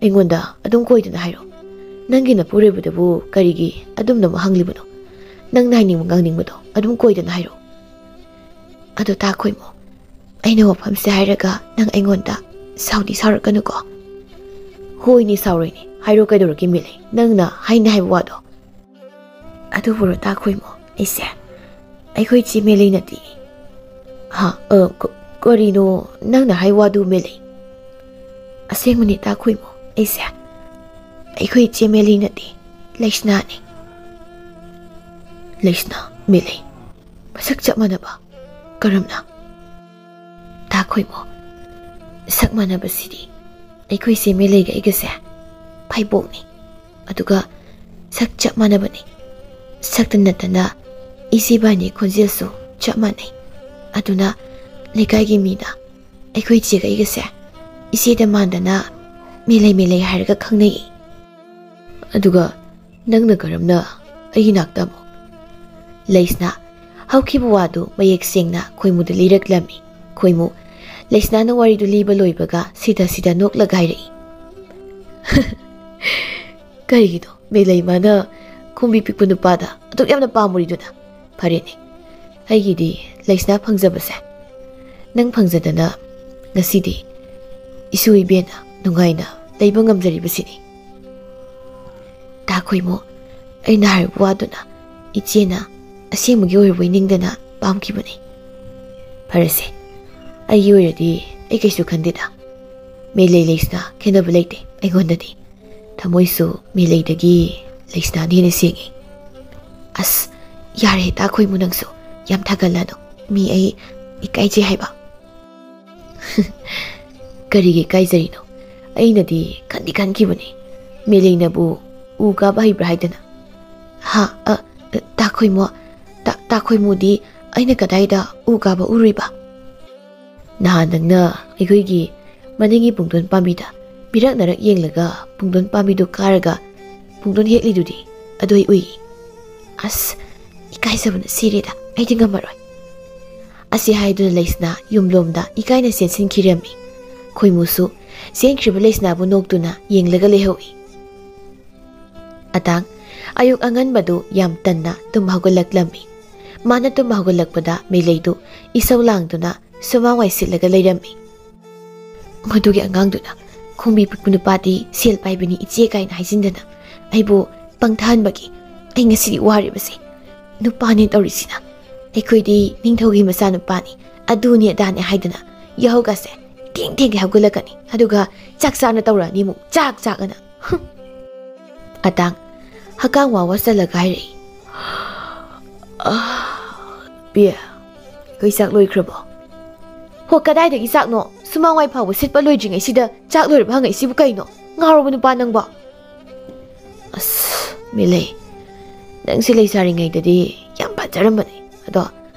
ꯑꯩꯉꯣꯟꯗ ꯑꯗꯨꯝ ꯀꯣꯏꯗꯅ ꯍꯥꯏꯔꯛꯑꯣ ꯅꯪꯒꯤ ꯅꯄꯨꯔꯣꯏꯕꯗꯕꯨ ꯀꯔꯤꯒꯤ ꯑꯗꯨꯝꯅ ꯍꯪꯂꯤꯕꯅꯣ ꯅꯪꯅ ꯍꯥꯏꯅꯤꯡꯕ ꯉꯥꯡꯅꯤꯡꯕꯗꯣ ꯑꯗꯨꯝ ꯀꯣꯏꯗꯅ ꯍꯥꯏꯔꯛꯑꯣ ꯑꯗꯣ ꯇꯥ ꯈꯣꯏꯃꯨ ꯑꯩꯅ ꯋꯥꯐꯝꯁꯦ ꯍꯥꯏꯔꯒ ꯅꯪ ꯑꯩꯉꯣꯟꯗ ꯁꯥꯎꯗꯤ ꯁꯥꯎꯔꯛꯀꯅꯨꯀꯣ ꯍꯣꯏꯅꯦ ꯁꯥꯎꯔꯣꯏꯅꯦ ꯍꯥꯏꯔꯣ ꯀꯩꯗꯧꯔꯒꯦ ꯃꯦꯂꯩ ꯅꯪꯅ ꯍꯥꯏꯕ ꯋꯥꯗꯣ ꯑꯗꯨꯕꯨꯔꯣ ꯇꯥ ꯈꯣꯏꯃꯨ ꯑꯩꯁꯦ ꯑꯩꯈꯣꯏ ꯏꯆꯦ ꯃꯦꯂꯩ ꯅꯠꯇꯦ ꯍꯥ ꯀꯔꯤꯅꯣ ꯅꯪꯅ ꯍꯥꯏ ꯋꯥꯗꯨ ꯃꯦꯂꯩ ꯑꯁꯦꯡꯕꯅꯤ ꯇꯥ ꯈꯣꯏꯃꯨ ꯑꯩꯁꯦ ꯑꯩꯈꯣꯏ ꯏꯆꯦ ꯃꯦꯂꯩ ꯅꯠꯇꯦ ꯂꯩꯁꯅꯥꯅꯤ ꯂꯩꯁꯅꯥ ꯃꯦꯂꯩ ꯃꯁꯛ ꯆꯞ ꯃꯥꯟꯅꯕ ꯀꯔꯝꯅ ꯇꯥ ꯈꯣꯏꯃꯨ ꯁꯛ ꯃꯥꯟꯅꯕꯁꯤꯗꯤ ꯑꯩꯈꯣꯏ ꯏꯆꯦ ꯃꯦꯂꯩꯒ ꯑꯩꯒꯁꯦ ꯐꯩꯕꯣꯛꯅꯤ ꯑꯗꯨꯒ ꯁꯛ ꯆꯞ ꯃꯥꯟꯅꯕꯅꯤ ꯁꯛꯇ ꯅꯠꯇꯅ ꯏꯆꯦꯕꯥꯅꯤ ꯈꯣꯟꯖꯦꯜꯁꯨ ꯆꯞ ꯃꯥꯟꯅꯩ ꯑꯗꯨꯅ ꯂꯩꯀꯥꯏꯒꯤ ꯃꯤꯅ ꯑꯩꯈꯣꯏ ꯏꯆꯦꯒ ꯑꯩꯒꯁꯦ ꯏꯆꯦꯗ ꯃꯥꯟꯗꯅ ꯃꯦꯂꯩ ꯃꯦꯂꯩ ꯍꯥꯏꯔꯒ ꯈꯪꯅꯩ ꯑꯗꯨꯒ ꯅꯪꯅ ꯀꯔꯝꯅ ꯑꯩꯒꯤ ꯅꯥꯛꯇ ꯑꯃꯨꯛ ꯂꯩꯁꯅꯥ ꯍꯧꯈꯤꯕ ꯋꯥꯗꯨ ꯃꯌꯦꯛ ꯁꯦꯡꯅ ꯈꯣꯏꯃꯨꯗ ꯂꯤꯔꯛꯂꯝꯃꯤ ꯈꯣꯏꯃꯨ ꯂꯩꯁꯅꯥꯅ ꯋꯥꯔꯤꯗꯨ ꯂꯤꯕ ꯂꯣꯏꯕꯒ ꯁꯤꯗ ꯅꯣꯛꯂꯒ ꯍꯥꯏꯔꯛꯏ ꯀꯔꯤꯒꯤꯅꯣ ꯃꯦꯂꯩ ꯃꯥꯅ ꯈꯣꯡꯕꯤ ꯄꯤꯛꯄ ꯅꯨꯄꯥꯗ ꯑꯗꯨꯛ ꯌꯥꯝꯅ ꯄꯥꯝꯃꯨꯔꯤꯗꯨꯅ ꯐꯔꯦꯅꯦ ꯑꯩꯒꯤꯗꯤ ꯂꯩꯁꯅꯥ ꯐꯪꯖꯕꯁꯦ ꯅꯪ ꯐꯪꯖꯗꯅ ꯉꯁꯤꯗꯤ ꯏꯁꯨ ꯏꯕꯦꯟꯅ ꯅꯨꯡꯉꯥꯏꯅ ꯂꯩꯕ ꯉꯝꯖꯔꯤꯕꯁꯤꯅꯤ ꯇꯥ ꯈꯣꯏꯃꯨ ꯑꯩꯅ ꯍꯥꯏꯔꯤꯕ ꯋꯥꯗꯨꯅ ꯏꯆꯦꯅ ꯑꯁꯦꯡꯕꯒꯤ ꯑꯣꯏꯔꯕꯣꯏ ꯅꯤꯡꯗꯅ ꯄꯥꯝꯈꯤꯕꯅꯤ ꯐꯔꯁꯦ ꯑꯩꯒꯤ ꯑꯣꯏꯔꯗꯤ ꯑꯩ ꯀꯩꯁꯨ ꯈꯟꯗꯦꯗ ꯃꯦꯂꯩ ꯂꯩꯁꯅꯥ ꯈꯦꯟꯅꯕ ꯂꯩꯇꯦ ꯑꯩꯉꯣꯟꯗꯗꯤ ꯊꯃꯣꯏꯁꯨ ꯃꯦꯂꯩꯗꯒꯤ ꯂꯩꯁꯅꯥꯅ ꯍꯦꯟꯅ ꯁꯦꯡꯉꯤ ꯑꯁ ꯌꯥꯔꯦ ꯇꯥ ꯈꯣꯏꯃꯨ ꯅꯪꯁꯨ ꯌꯥꯝ ꯊꯥꯒꯠꯂꯅꯨ ꯃꯤ ꯑꯩ ꯏꯀꯥꯏꯖꯩ ꯍꯥꯏꯕ ꯀꯔꯤꯒꯤ ꯏꯀꯥꯏꯖꯔꯤꯅꯣ ꯑꯩꯅꯗꯤ ꯈꯟꯈꯤꯕꯅꯤ ꯃꯦꯂꯩꯅꯕꯨ ꯎ ꯀꯥꯕ ꯍꯩꯕ꯭ꯔꯥ ꯍꯥꯏꯗꯅ ꯍꯥ ꯇꯥ ꯈꯣꯏꯃꯨ ꯇꯥ ꯈꯣꯏꯃꯨꯗꯤ ꯑꯩꯅ ꯀꯗꯥꯏꯗ ꯎ ꯀꯥꯕ ꯎꯔꯨꯏꯕ ꯅꯍꯥꯟ ꯅꯪꯅ ꯑꯩꯈꯣꯏꯒꯤ ꯃꯅꯤꯡꯒꯤ ꯄꯨꯡꯗꯣꯟ ꯄꯥꯝꯕꯤꯗ ꯃꯤꯔꯛꯅꯔꯛ ꯌꯦꯡꯂꯒ ꯄꯨꯡꯗꯣꯟ ꯄꯥꯝꯕꯤꯗꯨ ꯀꯥꯔꯒ ꯄꯨꯡꯗꯣꯟ ꯍꯦꯛꯂꯤꯗꯨꯗꯤ ꯑꯗꯨ ꯑꯩ ꯎꯏ ꯑꯁ ꯏꯀꯥꯏꯖꯕꯅ ꯁꯤꯔꯦꯗ ꯑꯩꯗꯤ ꯉꯝꯃꯔꯣꯏ ꯑꯁꯤ ꯍꯥꯏꯗꯨꯅ ꯂꯩꯁꯅꯥ ꯌꯨꯝꯂꯣꯝꯗ ꯏꯀꯥꯏꯅ ꯆꯦꯟꯁꯤꯟꯈꯤꯔꯝꯃꯤ ꯈꯣꯏꯃꯨꯁꯨ ꯆꯦꯟꯈ꯭ꯔꯤꯕ ꯂꯩꯁꯅꯥꯕꯨ ꯅꯣꯛꯇꯨꯅ ꯌꯦꯡꯂꯒ ꯂꯩꯍꯧꯏ ꯑꯇꯥꯡ ꯑꯌꯨꯛ ꯑꯉꯟꯕꯗꯨ ꯌꯥꯝ ꯇꯟꯅ ꯇꯨꯝ ꯍꯧꯒꯠꯂꯛꯂꯝꯃꯤ ꯃꯥꯅ ꯇꯨꯝ ꯍꯧꯒꯠꯂꯛꯄꯗ ꯃꯦꯂꯩꯗꯨ ꯏꯁꯧ ꯂꯥꯡꯗꯨꯅ ꯁꯨꯃꯥꯡ ꯋꯥꯏ ꯁꯤꯠꯂꯒ ꯂꯩꯔꯝꯃꯤ ꯃꯗꯨꯒꯤ ꯑꯉꯥꯡꯗꯨꯅ ꯈꯣꯡꯕꯤ ꯄꯤꯛꯄ ꯅꯨꯄꯥꯗꯤ ꯁꯦꯜ ꯄꯥꯏꯕꯅꯤ ꯏꯆꯦ ꯀꯥꯏꯅ ꯍꯥꯏꯖꯤꯟꯗꯅ ꯑꯩꯕꯨ ꯄꯪꯊꯍꯟꯕꯒꯤ ꯑꯩ ꯉꯁꯤꯗꯤ ꯋꯥꯔꯤꯕꯁꯦ ꯅꯨꯄꯥꯅꯤ ꯇꯧꯔꯤꯁꯤꯅ ꯑꯩꯈꯣꯏꯗꯤ ꯅꯤꯡꯊꯧꯒꯤ ꯃꯆꯥꯅꯨꯄꯥꯅꯤ ꯑꯗꯨꯅꯤ ꯑꯗꯥꯅꯤ ꯍꯥꯏꯗꯅ ꯌꯥꯍꯧꯒꯁꯦ ꯊꯦꯡ ꯍꯧꯒꯠꯂꯛꯀꯅꯤ ꯑꯗꯨꯒ ꯆꯥꯛ ꯆꯥꯅ ꯇꯧꯔꯛꯑꯅꯤ ꯑꯃꯨꯛ ꯆꯥꯛꯑꯅ ꯑꯇꯥꯡ ꯍꯀꯥꯝ ꯋꯥꯋꯥ ꯆꯜꯂꯒ ꯍꯥꯏꯔꯛꯏ ꯄꯤꯌꯦ ꯑꯩꯈꯣꯏ ꯆꯥꯛ ꯂꯣꯏꯈ꯭ꯔꯕꯣ ꯍꯣ ꯀꯗꯥꯏꯗꯒꯤ ꯆꯥꯛꯅꯣ ꯁꯨꯃꯥꯡꯋꯥꯏ ꯐꯥꯎꯕ ꯁꯤꯠꯄ ꯂꯣꯏꯗ꯭ꯔꯤꯉꯩꯁꯤꯗ ꯆꯥꯛ ꯂꯣꯏꯔꯕ ꯍꯪꯉꯛꯏꯁꯤꯕꯨ ꯀꯩꯅꯣ ꯉꯥꯎꯔꯕ ꯅꯨꯄꯥ ꯅꯪꯕꯣ ꯑꯁ ꯃꯤꯂꯩ ꯅꯪꯁꯤ ꯂꯩꯁꯥꯔꯤꯉꯩꯗꯗꯤ ꯌꯥꯝ ꯐꯖꯔꯝꯕꯅꯤ ꯑꯗꯣ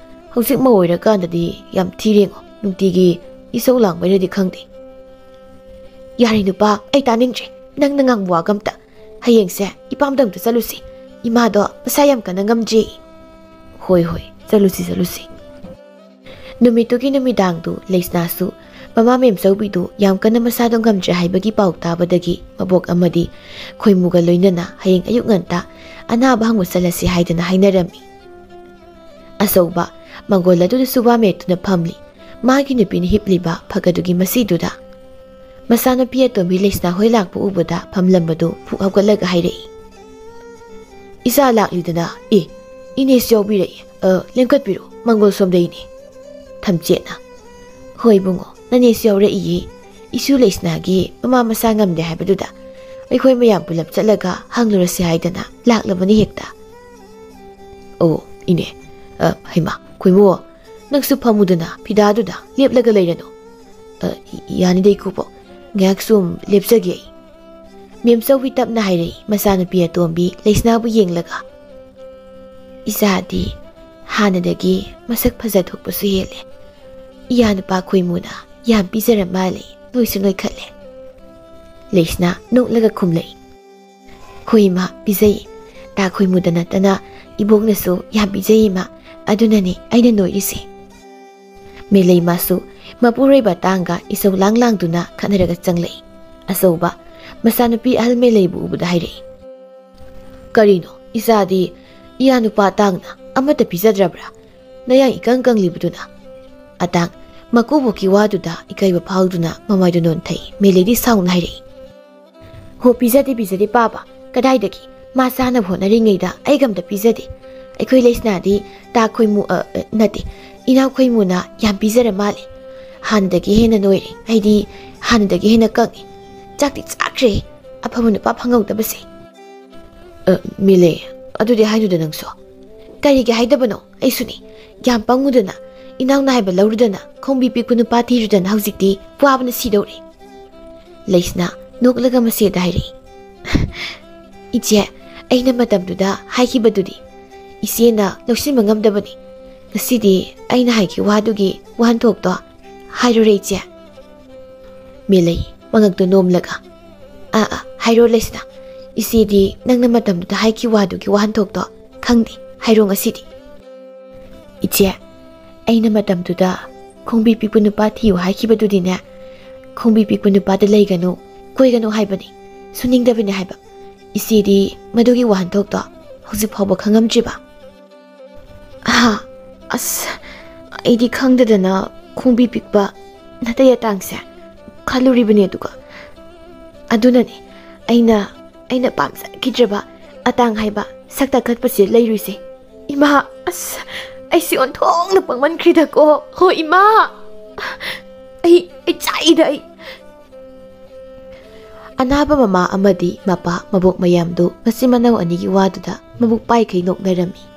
ꯍꯧꯖꯤꯛ ꯃꯧ ꯑꯣꯏꯔꯀꯥꯟꯗꯗꯤ ꯌꯥꯝ ꯊꯤꯔꯦꯉꯣ ꯅꯨꯡꯇꯤꯒꯤ ꯏꯁꯧ ꯂꯥꯡꯕꯩꯔꯗꯤ ꯈꯪꯗꯦ ꯌꯥꯔꯦ ꯅꯨꯄꯥ ꯑꯩ ꯇꯥꯅꯤꯡꯗ꯭ꯔꯦ ꯅꯪꯅ ꯉꯥꯡꯕ ꯋꯥꯒ ꯑꯝꯇ ꯍꯌꯦꯡꯁꯦ ꯏꯄꯥꯝꯗ ꯑꯝꯇ ꯆꯠꯂꯨꯁꯤ ꯏꯃꯥꯗꯣ ꯃꯁꯥ ꯌꯥꯝ ꯀꯟꯅ ꯉꯝꯗ꯭ꯔꯤ ꯍꯣꯏ ꯆꯠꯂꯨꯁꯤ ꯅꯨꯃꯤꯠꯇꯨꯒꯤ ꯅꯨꯃꯤꯗꯥꯡꯗꯨ ꯂꯩꯁꯅꯥꯁꯨ ꯃꯃꯥ ꯃꯦꯝꯆꯧꯕꯤꯗꯨ ꯌꯥꯝ ꯀꯟꯅ ꯃꯁꯥꯗꯣ ꯉꯝꯗ꯭ꯔꯦ ꯍꯥꯏꯕꯒꯤ ꯄꯥꯎ ꯇꯥꯕꯗꯒꯤ ꯃꯕꯣꯛ ꯑꯃꯗꯤ ꯈꯣꯏꯃꯨꯒ ꯂꯣꯏꯅꯅ ꯍꯌꯦꯡ ꯑꯌꯨꯛ ꯉꯟꯇꯥ ꯑꯅꯥꯕ ꯍꯪꯕ ꯆꯠꯂꯁꯤ ꯍꯥꯏꯗꯅ ꯍꯥꯏꯅꯔꯝꯃꯤ ꯑꯆꯧꯕ ꯃꯪꯒꯣꯜ ꯑꯗꯨꯗ ꯁꯨꯕꯥꯃꯦꯠꯇꯨꯅ ꯐꯝꯂꯤ ꯃꯥꯒꯤ ꯅꯨꯄꯤꯅ ꯍꯤꯞꯂꯤꯕ ꯐꯛ ꯑꯗꯨꯒꯤ ꯃꯁꯤꯗꯨꯗ ꯃꯆꯥꯅꯨꯄꯤ ꯑꯇꯣꯝꯕꯤ ꯂꯩꯁꯅꯥ ꯍꯣꯏ ꯂꯥꯛꯄ ꯎꯕꯗ ꯐꯝꯂꯝꯕꯗꯨ ꯐꯨꯛ ꯍꯧꯒꯠꯂꯒ ꯍꯥꯏꯔꯛꯏ ꯏꯆꯥ ꯂꯥꯛꯂꯤꯗꯅ ꯏꯅꯦꯁꯨ ꯌꯥꯎꯕꯤꯔꯛꯏ ꯂꯦꯡꯈꯠꯄꯤꯔꯣ ꯃꯪꯒꯣꯜ ꯁꯣꯝꯗꯩꯅꯤ ꯊꯝꯆꯦꯠꯅ ꯍꯣꯏ ꯕꯨꯡꯉꯣ ꯅꯅꯦꯁꯨ ꯌꯥꯎꯔꯛꯏꯌꯦ ꯏꯁꯨ ꯂꯩꯁꯅꯥꯒꯤ ꯃꯃꯥ ꯃꯁꯥ ꯉꯝꯗꯦ ꯍꯥꯏꯕꯗꯨꯗ ꯑꯩꯈꯣꯏ ꯃꯌꯥꯝ ꯄꯨꯂꯞ ꯆꯠꯂꯒ ꯍꯪꯂꯨꯔꯁꯤ ꯍꯥꯏꯗꯅ ꯂꯥꯛꯂꯕꯅꯤ ꯍꯦꯛꯇ ꯑꯣ ꯏꯅꯦ ꯍꯩꯃꯥ ꯈꯣꯏꯃꯨ ꯅꯪꯁꯨ ꯐꯝꯃꯨꯗꯅ ꯐꯤꯗꯥꯗꯨꯗ ꯂꯦꯞꯂꯒ ꯂꯩꯔꯅꯨ ꯌꯥꯅꯤꯗ ꯏꯀꯨꯕꯣ ꯉꯥꯏꯍꯥꯛ ꯁꯨꯝ ꯂꯦꯞꯆꯒꯦ ꯑꯩ ꯃꯦꯝꯆꯧꯕꯤ ꯇꯞꯅ ꯍꯥꯏꯔꯛꯏ ꯃꯆꯥꯅꯨꯄꯤ ꯑꯇꯣꯝꯕꯤ ꯂꯩꯁꯅꯥꯕꯨ ꯌꯦꯡꯂꯒ ꯏꯆꯥꯗꯤ ꯍꯥꯟꯅꯗꯒꯤ ꯃꯁꯛ ꯐꯖꯊꯣꯛꯄꯁꯨ ꯍꯦꯜꯂꯦ ꯏꯌꯥ ꯅꯨꯄꯥ ꯈꯣꯏꯃꯨꯅ ꯌꯥꯝ ꯄꯤꯖꯔ ꯃꯥꯜꯂꯦ ꯅꯣꯏꯁꯨ ꯅꯣꯏꯈꯠꯂꯦ ꯂꯩꯁꯅꯥ ꯅꯣꯛꯂꯒ ꯈꯨꯝꯂꯛꯏ ꯍꯣꯏ ꯏꯃꯥ ꯄꯤꯖꯩ ꯇꯥ ꯈꯣꯏꯃꯨꯗ ꯅꯠꯇꯅ ꯏꯕꯣꯛꯅꯁꯨ ꯌꯥꯝ ꯄꯤꯖꯩ ꯏꯃꯥ ꯑꯗꯨꯅꯅꯦ ꯑꯩꯅ ꯅꯣꯏꯔꯤꯁꯦ ꯃꯦꯂꯩꯃꯥꯁꯨ ꯃꯄꯨꯔꯣꯏꯕ ꯇꯥꯡꯒ ꯏꯁꯧ ꯂꯥꯡꯗꯨꯅ ꯈꯠꯅꯔꯒ ꯆꯪꯂꯛꯏ ꯑꯆꯧꯕ ꯃꯆꯥꯅꯨꯄꯤ ꯑꯍꯜ ꯃꯦꯂꯩꯕꯨ ꯎꯕꯗ ꯍꯥꯏꯔꯛꯏ ꯀꯔꯤꯅꯣ ꯏꯆꯥꯗꯤ ꯏꯌꯥ ꯅꯨꯄꯥ ꯇꯥꯡꯅ ꯑꯃꯠꯇ ꯄꯤꯖꯗ꯭ꯔꯕ꯭ꯔꯥ ꯅꯌꯥꯡ ꯏꯀꯪ ꯀꯪꯂꯤꯕꯗꯨꯅ ꯑꯇꯥꯡ ꯃꯀꯨꯕꯣꯛꯀꯤ ꯋꯥꯗꯨꯗ ꯏꯀꯥꯏꯕ ꯐꯥꯎꯗꯨꯅ ꯃꯃꯥꯏꯗꯨ ꯅꯣꯟꯊꯩ ꯃꯦꯂꯩꯗꯤ ꯁꯥꯎꯅ ꯍꯥꯏꯔꯛꯏ ꯍꯣ ꯄꯤꯖꯗꯦ ꯄꯥꯕ ꯀꯗꯥꯏꯗꯒꯤ ꯃꯥ ꯆꯥꯅꯕ ꯍꯣꯠꯅꯔꯤꯉꯩꯗ ꯑꯩꯒ ꯑꯝꯇ ꯄꯤꯖꯗꯦ ꯑꯩꯈꯣꯏ ꯂꯩꯁꯅꯥꯗꯤ ꯇꯥ ꯈꯣꯏꯃꯨ ꯅꯠꯇꯦ ꯏꯅꯥꯎ ꯈꯣꯏꯃꯨꯅ ꯌꯥꯝ ꯄꯤꯖꯔ ꯃꯥꯜꯂꯦ ꯍꯥꯟꯅꯗꯒꯤ ꯍꯦꯟꯅ ꯅꯣꯏꯔꯦ ꯑꯩꯗꯤ ꯍꯥꯟꯅꯗꯒꯤ ꯍꯦꯟꯅ ꯀꯪꯉꯤ ꯆꯥꯛꯇꯤ ꯆꯥꯛꯈ꯭ꯔꯦ ꯑꯐꯕ ꯅꯨꯄꯥ ꯐꯪꯍꯧꯗꯕꯁꯦ ꯃꯤꯂꯦ ꯑꯗꯨꯗꯤ ꯍꯥꯏꯗꯨꯗ ꯅꯪꯁꯨ ꯀꯔꯤꯒꯤ ꯍꯥꯏꯗꯕꯅꯣ ꯑꯩꯁꯨꯅꯤ ꯌꯥꯝ ꯄꯪꯉꯨꯗꯅ ꯏꯅꯥꯎꯅ ꯍꯥꯏꯕ ꯂꯧꯔꯨꯗꯅ ꯈꯣꯡꯕꯤ ꯄꯤꯛꯄ ꯅꯨꯄꯥ ꯊꯤꯔꯨꯗꯅ ꯍꯧꯖꯤꯛꯇꯤ ꯋꯥꯕꯅ ꯁꯤꯗꯧꯔꯦ ꯂꯩꯁꯅꯥ ꯅꯣꯛꯂꯒ ꯃꯆꯦꯗ ꯍꯥꯏꯔꯛꯏ ꯏꯆꯦ ꯑꯩꯅ ꯃꯇꯝꯗꯨꯗ ꯍꯥꯏꯈꯤꯕꯗꯨꯗꯤ ꯏꯆꯦꯅ ꯂꯧꯁꯤꯟꯕ ꯉꯝꯗꯕꯅꯤ ꯉꯁꯤꯗꯤ ꯑꯩꯅ ꯍꯥꯏꯈꯤꯕ ꯋꯥꯗꯨꯒꯤ ꯋꯥꯍꯟꯊꯣꯛꯇꯣ ꯍꯥꯏꯔꯨꯔꯦ ꯏꯆꯦ ꯃꯦꯂꯩ ꯃꯉꯛꯇꯣ ꯅꯣꯝꯂꯒ ꯍꯥꯏꯔꯣ ꯂꯩꯁꯅꯥ ꯏꯆꯦꯗꯤ ꯅꯪꯅ ꯃꯇꯝꯗꯨꯗ ꯍꯥꯏꯈꯤꯕ ꯋꯥꯗꯨꯒꯤ ꯋꯥꯍꯟꯊꯣꯛꯇꯣ ꯈꯪꯗꯦ ꯍꯥꯏꯔꯣ ꯉꯁꯤꯗꯤ ꯏꯆꯦ ꯑꯩꯅ ꯃꯇꯝꯗꯨꯗ ꯈꯣꯡꯕꯤ ꯄꯤꯛꯄ ꯅꯨꯄꯥ ꯊꯤꯌꯨ ꯍꯥꯏꯈꯤꯕꯗꯨꯗꯤꯅꯦ ꯈꯣꯡꯕꯤ ꯄꯤꯛꯄ ꯅꯨꯄꯥꯗ ꯂꯩꯒꯅꯨ ꯀꯣꯏꯒꯅꯨ ꯍꯥꯏꯕꯅꯤ ꯁꯨꯅꯤꯡꯗꯕꯅꯤ ꯍꯥꯏꯕ ꯏꯆꯦꯗꯤ ꯃꯗꯨꯒꯤ ꯋꯥꯍꯟꯊꯣꯛꯇꯣ ꯍꯧꯖꯤꯛ ꯐꯥꯎꯕ ꯈꯪꯉꯝꯗ꯭ꯔꯤꯕ ꯑꯁ ꯑꯩꯗꯤ ꯈꯪꯗꯗꯅ ꯈꯣꯡꯕꯤ ꯄꯤꯛꯄ ꯅꯥꯇꯩ ꯑꯇꯥꯡꯁꯦ ꯈꯜꯂꯨꯔꯤꯕꯅꯤ ꯑꯗꯨꯅꯅꯦ ꯑꯩꯅ ꯄꯥꯝꯖꯈꯤꯗ꯭ꯔꯕ ꯑꯇꯥꯡ ꯍꯥꯏꯕ ꯁꯛ ꯇꯥꯈꯠꯄꯁꯦ ꯂꯩꯔꯨꯏꯁꯦ ꯏꯃꯥ ꯑꯁ ꯑꯩꯁꯤ ꯑꯣꯟꯊꯣꯛꯅ ꯄꯪꯃꯟꯈ꯭ꯔꯤꯗꯀꯣ ꯍꯣ ꯏꯃꯥ ꯑꯩ ꯆꯥꯛꯏꯗ ꯑꯩ ꯑꯅꯥꯕ ꯃꯃꯥ ꯑꯃꯗꯤ ꯃꯄꯥ ꯃꯕꯣꯛ ꯃꯌꯥꯝꯗꯨ ꯃꯆꯤꯟ ꯃꯅꯥꯎ ꯑꯅꯤꯒꯤ ꯋꯥꯗꯨꯗ ꯃꯕꯨꯛ ꯄꯥꯏꯈꯩ ꯅꯣꯛꯅꯔꯝꯃꯤ